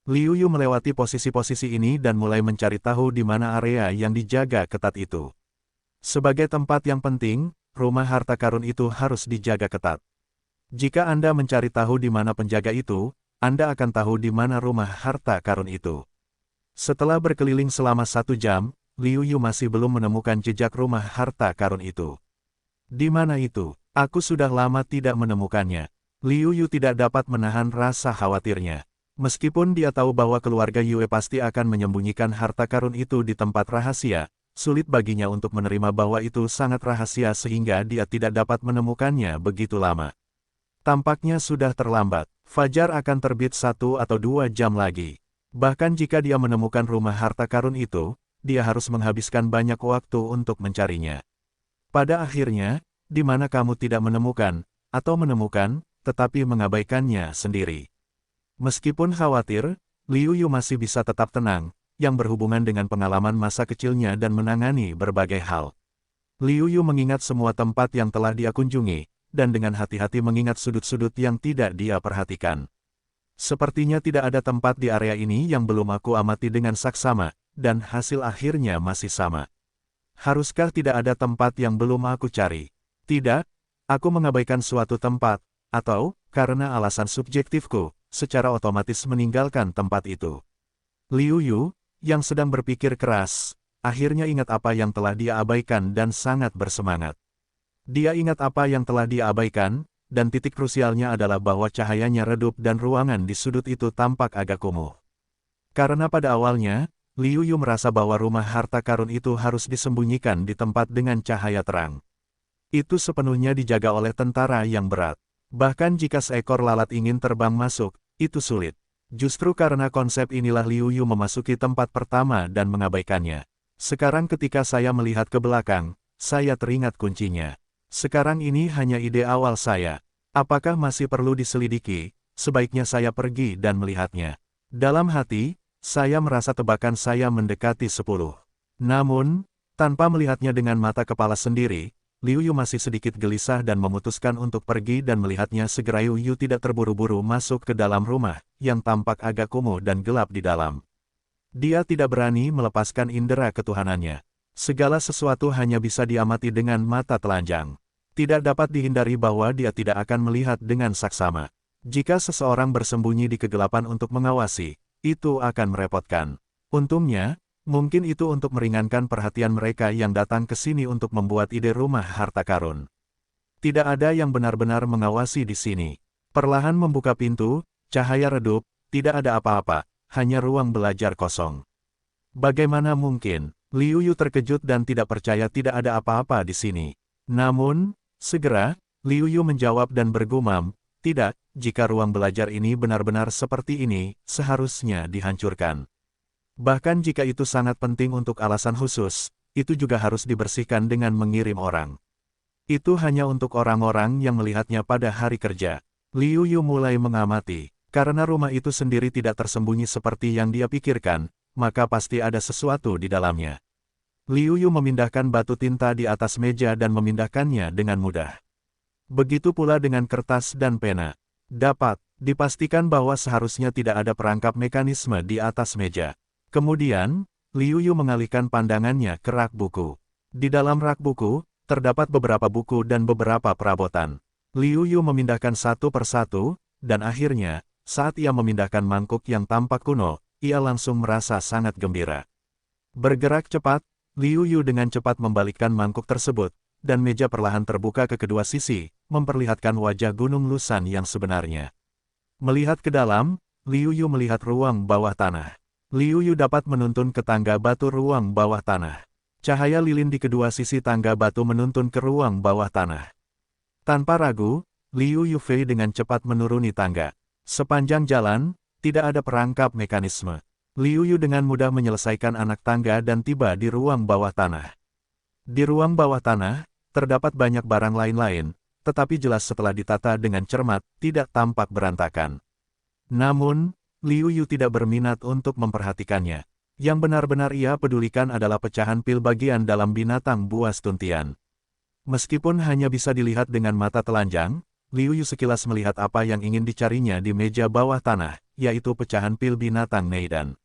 Liu Yu melewati posisi-posisi ini dan mulai mencari tahu di mana area yang dijaga ketat itu. Sebagai tempat yang penting, rumah harta karun itu harus dijaga ketat. Jika Anda mencari tahu di mana penjaga itu, Anda akan tahu di mana rumah harta karun itu. Setelah berkeliling selama 1 jam, Liu Yu masih belum menemukan jejak rumah harta karun itu. Di mana itu? Aku sudah lama tidak menemukannya. Liu Yu tidak dapat menahan rasa khawatirnya. Meskipun dia tahu bahwa keluarga Yue pasti akan menyembunyikan harta karun itu di tempat rahasia, sulit baginya untuk menerima bahwa itu sangat rahasia sehingga dia tidak dapat menemukannya begitu lama. Tampaknya sudah terlambat. Fajar akan terbit 1 atau 2 jam lagi. Bahkan jika dia menemukan rumah harta karun itu, dia harus menghabiskan banyak waktu untuk mencarinya. Pada akhirnya, di mana kamu tidak menemukan, atau menemukan, tetapi mengabaikannya sendiri. Meskipun khawatir, Liu Yu masih bisa tetap tenang, yang berhubungan dengan pengalaman masa kecilnya dan menangani berbagai hal. Liu Yu mengingat semua tempat yang telah dia kunjungi, dan dengan hati-hati mengingat sudut-sudut yang tidak dia perhatikan. Sepertinya tidak ada tempat di area ini yang belum aku amati dengan saksama, dan hasil akhirnya masih sama. Haruskah tidak ada tempat yang belum aku cari? Tidak, aku mengabaikan suatu tempat, atau, karena alasan subjektifku, secara otomatis meninggalkan tempat itu. Liu Yu, yang sedang berpikir keras, akhirnya ingat apa yang telah dia abaikan dan sangat bersemangat. Dia ingat apa yang telah dia abaikan, dan titik krusialnya adalah bahwa cahayanya redup dan ruangan di sudut itu tampak agak kumuh. Karena pada awalnya, Liu Yu merasa bahwa rumah harta karun itu harus disembunyikan di tempat dengan cahaya terang. Itu sepenuhnya dijaga oleh tentara yang berat. Bahkan jika seekor lalat ingin terbang masuk, itu sulit. Justru karena konsep inilah Liu Yu memasuki tempat pertama dan mengabaikannya. Sekarang ketika saya melihat ke belakang, saya teringat kuncinya. Sekarang ini hanya ide awal saya. Apakah masih perlu diselidiki? Sebaiknya saya pergi dan melihatnya. Dalam hati, saya merasa tebakan saya mendekati 10. Namun, tanpa melihatnya dengan mata kepala sendiri, Liu Yu masih sedikit gelisah dan memutuskan untuk pergi dan melihatnya segera. Liu Yu tidak terburu-buru masuk ke dalam rumah, yang tampak agak kumuh dan gelap di dalam. Dia tidak berani melepaskan indera ketuhanannya. Segala sesuatu hanya bisa diamati dengan mata telanjang. Tidak dapat dihindari bahwa dia tidak akan melihat dengan saksama. Jika seseorang bersembunyi di kegelapan untuk mengawasi, itu akan merepotkan. Untungnya, mungkin itu untuk meringankan perhatian mereka yang datang ke sini untuk membuat ide rumah harta karun. Tidak ada yang benar-benar mengawasi di sini. Perlahan membuka pintu, cahaya redup, tidak ada apa-apa, hanya ruang belajar kosong. Bagaimana mungkin? Liu Yu terkejut dan tidak percaya tidak ada apa-apa di sini. Namun, segera, Liu Yu menjawab dan bergumam, tidak, jika ruang belajar ini benar-benar seperti ini, seharusnya dihancurkan. Bahkan jika itu sangat penting untuk alasan khusus, itu juga harus dibersihkan dengan mengirim orang. Itu hanya untuk orang-orang yang melihatnya pada hari kerja. Liu Yu mulai mengamati, karena rumah itu sendiri tidak tersembunyi seperti yang dia pikirkan, maka pasti ada sesuatu di dalamnya. Liu Yu memindahkan batu tinta di atas meja dan memindahkannya dengan mudah. Begitu pula dengan kertas dan pena. Dapat dipastikan bahwa seharusnya tidak ada perangkap mekanisme di atas meja. Kemudian, Liu Yu mengalihkan pandangannya ke rak buku. Di dalam rak buku, terdapat beberapa buku dan beberapa perabotan. Liu Yu memindahkan satu persatu, dan akhirnya, saat ia memindahkan mangkuk yang tampak kuno, ia langsung merasa sangat gembira. Bergerak cepat, Liu Yu dengan cepat membalikkan mangkuk tersebut, dan meja perlahan terbuka ke kedua sisi, memperlihatkan wajah Gunung Lusan yang sebenarnya. Melihat ke dalam, Liu Yu melihat ruang bawah tanah. Liu Yu dapat menuntun ke tangga batu ruang bawah tanah. Cahaya lilin di kedua sisi tangga batu menuntun ke ruang bawah tanah. Tanpa ragu, Liu Yu Fei dengan cepat menuruni tangga. Sepanjang jalan, tidak ada perangkap mekanisme. Liu Yu dengan mudah menyelesaikan anak tangga dan tiba di ruang bawah tanah. Di ruang bawah tanah, terdapat banyak barang lain-lain, tetapi jelas setelah ditata dengan cermat, tidak tampak berantakan. Namun, Liu Yu tidak berminat untuk memperhatikannya. Yang benar-benar ia pedulikan adalah pecahan pil bagian dalam binatang buas tuntian. Meskipun hanya bisa dilihat dengan mata telanjang, Liu Yu sekilas melihat apa yang ingin dicarinya di meja bawah tanah, yaitu pecahan pil binatang Neidan.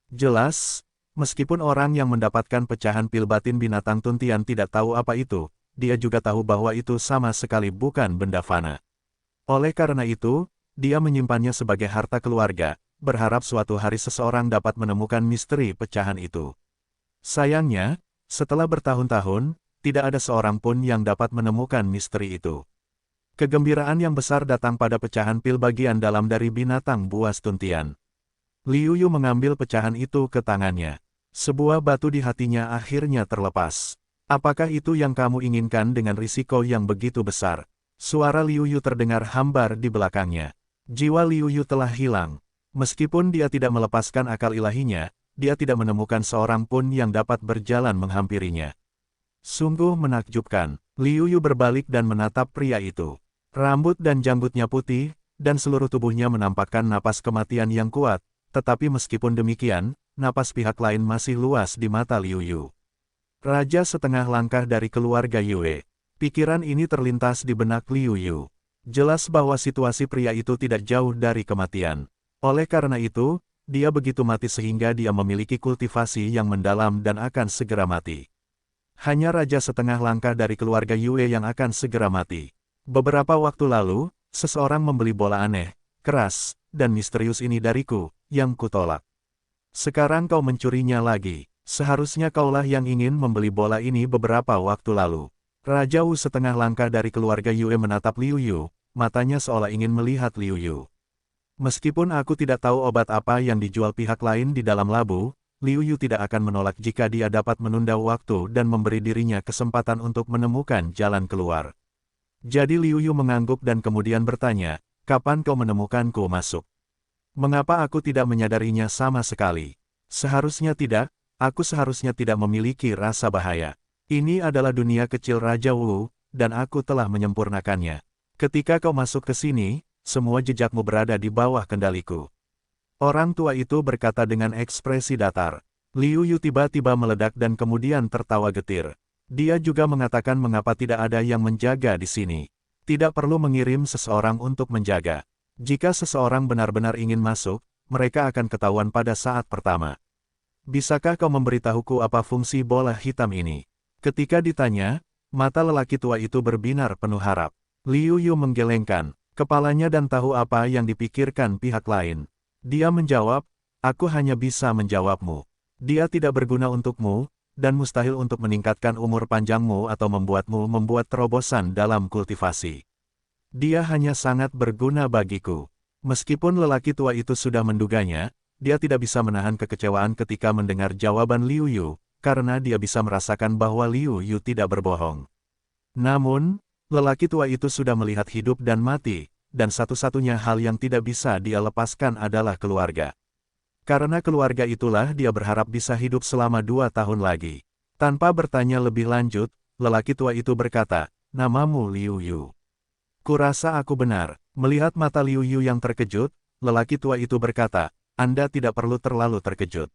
Jelas, meskipun orang yang mendapatkan pecahan pil batin binatang tuntian tidak tahu apa itu, dia juga tahu bahwa itu sama sekali bukan benda fana. Oleh karena itu, dia menyimpannya sebagai harta keluarga, berharap suatu hari seseorang dapat menemukan misteri pecahan itu. Sayangnya, setelah bertahun-tahun, tidak ada seorang pun yang dapat menemukan misteri itu. Kegembiraan yang besar datang pada pecahan pil bagian dalam dari binatang buas tuntian. Liu Yu mengambil pecahan itu ke tangannya. Sebuah batu di hatinya akhirnya terlepas. Apakah itu yang kamu inginkan dengan risiko yang begitu besar? Suara Liu Yu terdengar hambar di belakangnya. Jiwa Liu Yu telah hilang. Meskipun dia tidak melepaskan akal ilahinya, dia tidak menemukan seorang pun yang dapat berjalan menghampirinya. Sungguh menakjubkan. Liu Yu berbalik dan menatap pria itu. Rambut dan janggutnya putih, dan seluruh tubuhnya menampakkan napas kematian yang kuat, tetapi meskipun demikian, napas pihak lain masih luas di mata Liu Yu. Raja setengah langkah dari keluarga Yue. Pikiran ini terlintas di benak Liu Yu. Jelas bahwa situasi pria itu tidak jauh dari kematian. Oleh karena itu, dia begitu mati sehingga dia memiliki kultivasi yang mendalam dan akan segera mati. Hanya raja setengah langkah dari keluarga Yue yang akan segera mati. Beberapa waktu lalu, seseorang membeli bola aneh, keras, dan misterius ini dariku, yang kutolak. Sekarang kau mencurinya lagi. Seharusnya kaulah yang ingin membeli bola ini beberapa waktu lalu. Raja Wu setengah langkah dari keluarga Yue menatap Liu Yu, matanya seolah ingin melihat Liu Yu. Meskipun aku tidak tahu obat apa yang dijual pihak lain di dalam labu, Liu Yu tidak akan menolak jika dia dapat menunda waktu dan memberi dirinya kesempatan untuk menemukan jalan keluar. Jadi Liu Yu mengangguk dan kemudian bertanya, kapan kau menemukanku masuk? Mengapa aku tidak menyadarinya sama sekali? Seharusnya tidak, aku seharusnya tidak memiliki rasa bahaya. Ini adalah dunia kecil Raja Wu, dan aku telah menyempurnakannya. Ketika kau masuk ke sini, semua jejakmu berada di bawah kendaliku. Orang tua itu berkata dengan ekspresi datar. Liu Yu tiba-tiba meledak dan kemudian tertawa getir. Dia juga mengatakan mengapa tidak ada yang menjaga di sini. Tidak perlu mengirim seseorang untuk menjaga. Jika seseorang benar-benar ingin masuk, mereka akan ketahuan pada saat pertama. Bisakah kau memberitahuku apa fungsi bola hitam ini? Ketika ditanya, mata lelaki tua itu berbinar penuh harap. Liu Yu menggelengkan kepalanya dan tahu apa yang dipikirkan pihak lain. Dia menjawab, aku hanya bisa menjawabmu. Dia tidak berguna untukmu, dan mustahil untuk meningkatkan umur panjangmu atau membuatmu membuat terobosan dalam kultivasi. Dia hanya sangat berguna bagiku. Meskipun lelaki tua itu sudah menduganya, dia tidak bisa menahan kekecewaan ketika mendengar jawaban Liu Yu, karena dia bisa merasakan bahwa Liu Yu tidak berbohong. Namun, lelaki tua itu sudah melihat hidup dan mati, dan satu-satunya hal yang tidak bisa dia lepaskan adalah keluarga. Karena keluarga itulah dia berharap bisa hidup selama 2 tahun lagi. Tanpa bertanya lebih lanjut, lelaki tua itu berkata, namamu Liu Yu. Kurasa aku benar. Melihat mata Liu Yu yang terkejut, lelaki tua itu berkata, Anda tidak perlu terlalu terkejut.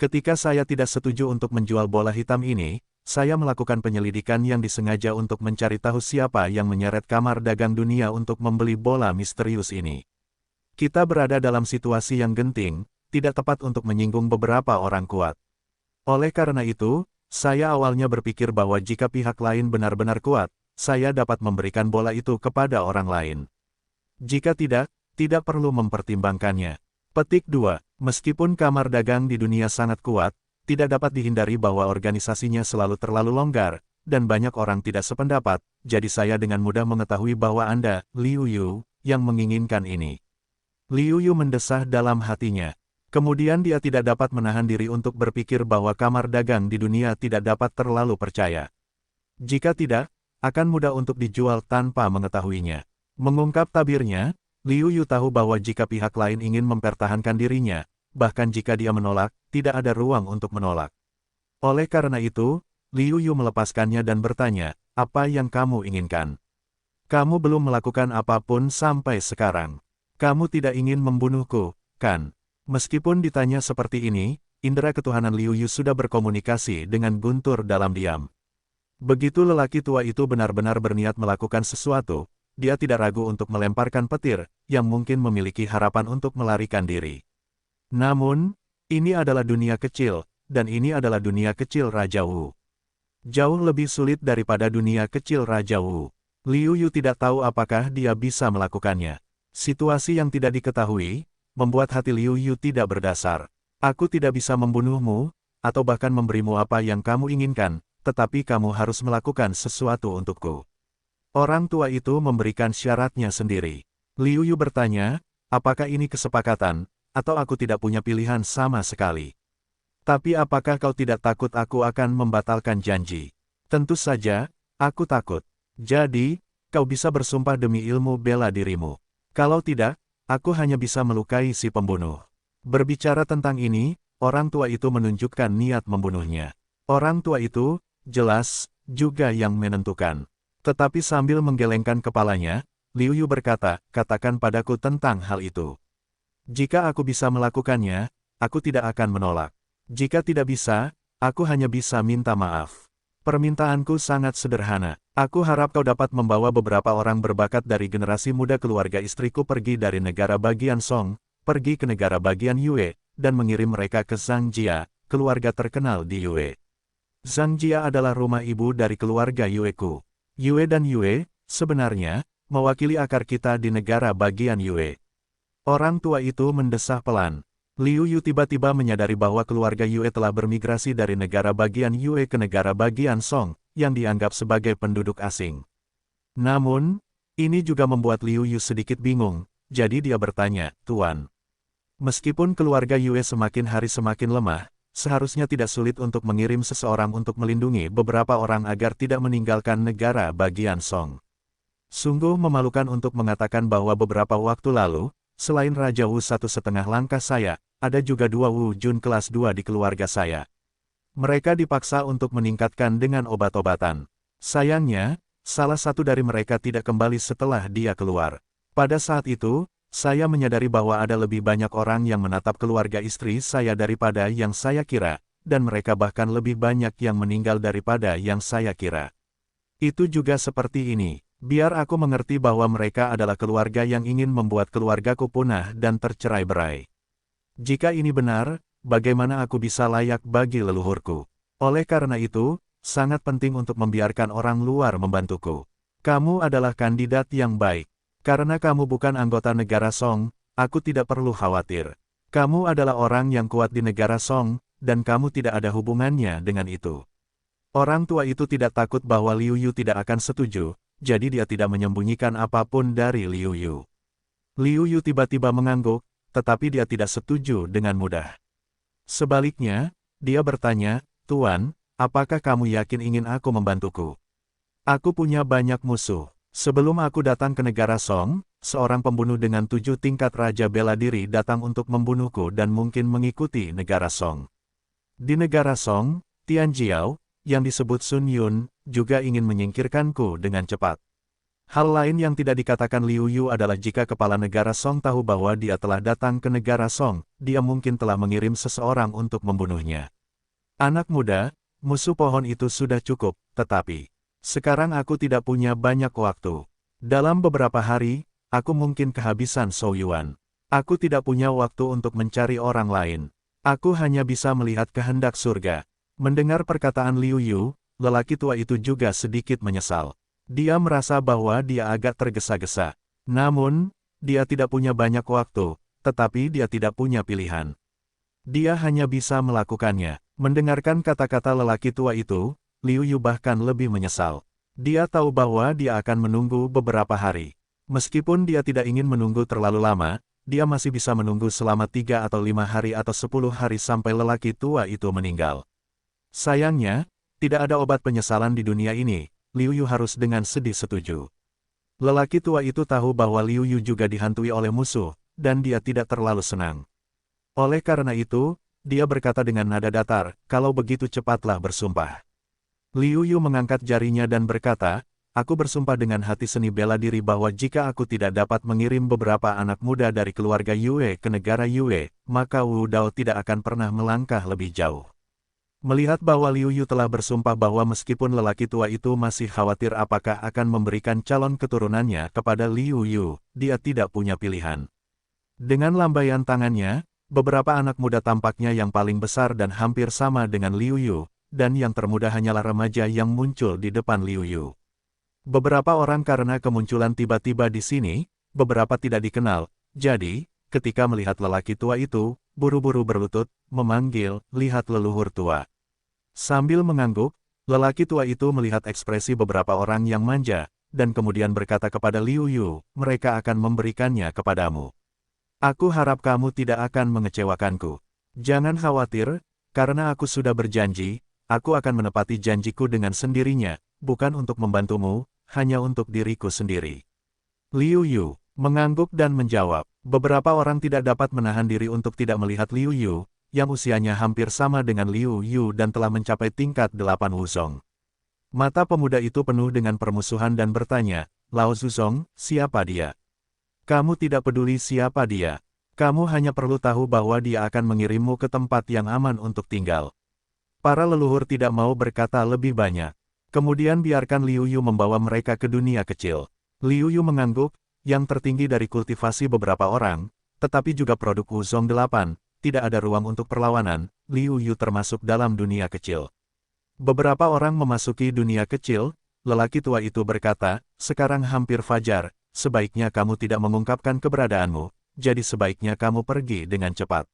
Ketika saya tidak setuju untuk menjual bola hitam ini, saya melakukan penyelidikan yang disengaja untuk mencari tahu siapa yang menyeret kamar dagang dunia untuk membeli bola misterius ini. Kita berada dalam situasi yang genting, tidak tepat untuk menyinggung beberapa orang kuat. Oleh karena itu, saya awalnya berpikir bahwa jika pihak lain benar-benar kuat, saya dapat memberikan bola itu kepada orang lain. Jika tidak, tidak perlu mempertimbangkannya. Petik 2. Meskipun kamar dagang di dunia sangat kuat, tidak dapat dihindari bahwa organisasinya selalu terlalu longgar, dan banyak orang tidak sependapat, jadi saya dengan mudah mengetahui bahwa Anda, Liu Yu, yang menginginkan ini. Liu Yu mendesah dalam hatinya. Kemudian dia tidak dapat menahan diri untuk berpikir bahwa kamar dagang di dunia tidak dapat terlalu percaya. Jika tidak, akan mudah untuk dijual tanpa mengetahuinya. Mengungkap tabirnya, Liu Yu tahu bahwa jika pihak lain ingin mempertahankan dirinya, bahkan jika dia menolak, tidak ada ruang untuk menolak. Oleh karena itu, Liu Yu melepaskannya dan bertanya, apa yang kamu inginkan? Kamu belum melakukan apapun sampai sekarang. Kamu tidak ingin membunuhku, kan? Meskipun ditanya seperti ini, indera ketuhanan Liu Yu sudah berkomunikasi dengan guntur dalam diam. Begitu lelaki tua itu benar-benar berniat melakukan sesuatu, dia tidak ragu untuk melemparkan petir, yang mungkin memiliki harapan untuk melarikan diri. Namun, ini adalah dunia kecil, dan ini adalah dunia kecil Raja Wu. Jauh lebih sulit daripada dunia kecil Raja Wu. Liu Yu tidak tahu apakah dia bisa melakukannya. Situasi yang tidak diketahui, membuat hati Liu Yu tidak berdasar. Aku tidak bisa membunuhmu, atau bahkan memberimu apa yang kamu inginkan, tetapi kamu harus melakukan sesuatu untukku. Orang tua itu memberikan syaratnya sendiri. Liu Yu bertanya, apakah ini kesepakatan, atau aku tidak punya pilihan sama sekali? Tapi apakah kau tidak takut aku akan membatalkan janji? Tentu saja, aku takut. Jadi, kau bisa bersumpah demi ilmu bela dirimu. Kalau tidak, aku hanya bisa melukai si pembunuh. Berbicara tentang ini, orang tua itu menunjukkan niat membunuhnya. Orang tua itu, jelas, juga yang menentukan. Tetapi sambil menggelengkan kepalanya, Liu Yu berkata, katakan padaku tentang hal itu. Jika aku bisa melakukannya, aku tidak akan menolak. Jika tidak bisa, aku hanya bisa minta maaf. Permintaanku sangat sederhana. Aku harap kau dapat membawa beberapa orang berbakat dari generasi muda keluarga istriku pergi dari negara bagian Song, pergi ke negara bagian Yue, dan mengirim mereka ke Zhangjia, keluarga terkenal di Yue. Zhangjia adalah rumah ibu dari keluarga Yueku. Yue dan Yue, sebenarnya, mewakili akar kita di negara bagian Yue. Orang tua itu mendesah pelan. Liu Yu tiba-tiba menyadari bahwa keluarga Yue telah bermigrasi dari negara bagian Yue ke negara bagian Song, yang dianggap sebagai penduduk asing. Namun, ini juga membuat Liu Yu sedikit bingung, jadi dia bertanya, Tuan. Meskipun keluarga Yue semakin hari semakin lemah, seharusnya tidak sulit untuk mengirim seseorang untuk melindungi beberapa orang agar tidak meninggalkan negara bagian Song. Sungguh memalukan untuk mengatakan bahwa beberapa waktu lalu, selain Raja Wu 1,5 langkah saya, ada juga 2 Wu Jun kelas 2 di keluarga saya. Mereka dipaksa untuk meningkatkan dengan obat-obatan. Sayangnya, salah satu dari mereka tidak kembali setelah dia keluar. Pada saat itu, saya menyadari bahwa ada lebih banyak orang yang menatap keluarga istri saya daripada yang saya kira, dan mereka bahkan lebih banyak yang meninggal daripada yang saya kira. Itu juga seperti ini. Biar aku mengerti bahwa mereka adalah keluarga yang ingin membuat keluargaku punah dan tercerai-berai. Jika ini benar, bagaimana aku bisa layak bagi leluhurku? Oleh karena itu, sangat penting untuk membiarkan orang luar membantuku. Kamu adalah kandidat yang baik. Karena kamu bukan anggota negara Song, aku tidak perlu khawatir. Kamu adalah orang yang kuat di negara Song, dan kamu tidak ada hubungannya dengan itu. Orang tua itu tidak takut bahwa Liu Yu tidak akan setuju, jadi dia tidak menyembunyikan apapun dari Liu Yu. Liu Yu tiba-tiba mengangguk, tetapi dia tidak setuju dengan mudah. Sebaliknya, dia bertanya, Tuan, apakah kamu yakin ingin aku membantuku? Aku punya banyak musuh. Sebelum aku datang ke negara Song, seorang pembunuh dengan 7 tingkat raja bela diri datang untuk membunuhku dan mungkin mengikuti negara Song. Di negara Song, Tian Jiao, yang disebut Sun Yun, juga ingin menyingkirkanku dengan cepat. Hal lain yang tidak dikatakan Liu Yu adalah jika kepala negara Song tahu bahwa dia telah datang ke negara Song, dia mungkin telah mengirim seseorang untuk membunuhnya. Anak muda, musuh pohon itu sudah cukup, tetapi sekarang aku tidak punya banyak waktu. Dalam beberapa hari, aku mungkin kehabisan Shou Yuan. Aku tidak punya waktu untuk mencari orang lain. Aku hanya bisa melihat kehendak surga. Mendengar perkataan Liu Yu, lelaki tua itu juga sedikit menyesal. Dia merasa bahwa dia agak tergesa-gesa. Namun, dia tidak punya banyak waktu, tetapi dia tidak punya pilihan. Dia hanya bisa melakukannya. Mendengarkan kata-kata lelaki tua itu, Liu Yu bahkan lebih menyesal. Dia tahu bahwa dia akan menunggu beberapa hari. Meskipun dia tidak ingin menunggu terlalu lama, dia masih bisa menunggu selama 3 atau 5 hari atau 10 hari sampai lelaki tua itu meninggal. Sayangnya, tidak ada obat penyesalan di dunia ini. Liu Yu harus dengan sedih setuju. Lelaki tua itu tahu bahwa Liu Yu juga dihantui oleh musuh, dan dia tidak terlalu senang. Oleh karena itu, dia berkata dengan nada datar, kalau begitu cepatlah bersumpah. Liu Yu mengangkat jarinya dan berkata, aku bersumpah dengan hati seni bela diri bahwa jika aku tidak dapat mengirim beberapa anak muda dari keluarga Yue ke negara Yue, maka Wu Dao tidak akan pernah melangkah lebih jauh. Melihat bahwa Liu Yu telah bersumpah bahwa meskipun lelaki tua itu masih khawatir apakah akan memberikan calon keturunannya kepada Liu Yu, dia tidak punya pilihan. Dengan lambaian tangannya, beberapa anak muda tampaknya yang paling besar dan hampir sama dengan Liu Yu, dan yang termuda hanyalah remaja yang muncul di depan Liu Yu. Beberapa orang karena kemunculan tiba-tiba di sini, beberapa tidak dikenal, jadi, ketika melihat lelaki tua itu, buru-buru berlutut, memanggil, lihat leluhur tua. Sambil mengangguk, lelaki tua itu melihat ekspresi beberapa orang yang manja, dan kemudian berkata kepada Liu Yu, mereka akan memberikannya kepadamu. Aku harap kamu tidak akan mengecewakanku. Jangan khawatir, karena aku sudah berjanji, aku akan menepati janjiku dengan sendirinya, bukan untuk membantumu, hanya untuk diriku sendiri. Liu Yu mengangguk dan menjawab. Beberapa orang tidak dapat menahan diri untuk tidak melihat Liu Yu, yang usianya hampir sama dengan Liu Yu dan telah mencapai tingkat 8 Wuzong. Mata pemuda itu penuh dengan permusuhan dan bertanya, Lao Zuzong, siapa dia? Kamu tidak peduli siapa dia. Kamu hanya perlu tahu bahwa dia akan mengirimmu ke tempat yang aman untuk tinggal. Para leluhur tidak mau berkata lebih banyak. Kemudian biarkan Liu Yu membawa mereka ke dunia kecil. Liu Yu mengangguk, yang tertinggi dari kultivasi beberapa orang, tetapi juga produk Wuzong 8, tidak ada ruang untuk perlawanan, Liu Yu termasuk dalam dunia kecil. Beberapa orang memasuki dunia kecil, lelaki tua itu berkata, sekarang hampir fajar, sebaiknya kamu tidak mengungkapkan keberadaanmu, jadi sebaiknya kamu pergi dengan cepat.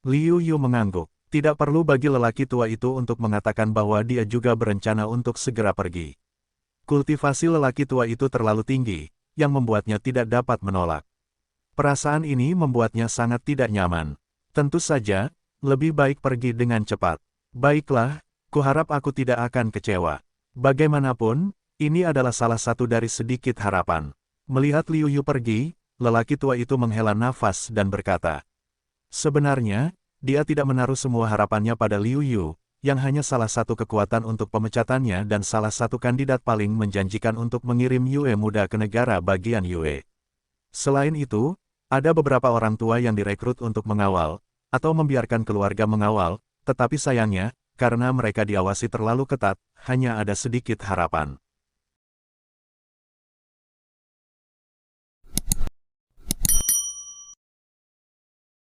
Liu Yu mengangguk. Tidak perlu bagi lelaki tua itu untuk mengatakan bahwa dia juga berencana untuk segera pergi. Kultivasi lelaki tua itu terlalu tinggi, yang membuatnya tidak dapat menolak. Perasaan ini membuatnya sangat tidak nyaman. Tentu saja, lebih baik pergi dengan cepat. Baiklah, kuharap aku tidak akan kecewa. Bagaimanapun, ini adalah salah satu dari sedikit harapan. Melihat Liu Yu pergi, lelaki tua itu menghela nafas dan berkata, sebenarnya, dia tidak menaruh semua harapannya pada Liu Yu, yang hanya salah satu kekuatan untuk pemecatannya dan salah satu kandidat paling menjanjikan untuk mengirim Yue muda ke negara bagian Yue. Selain itu, ada beberapa orang tua yang direkrut untuk mengawal, atau membiarkan keluarga mengawal, tetapi sayangnya, karena mereka diawasi terlalu ketat, hanya ada sedikit harapan.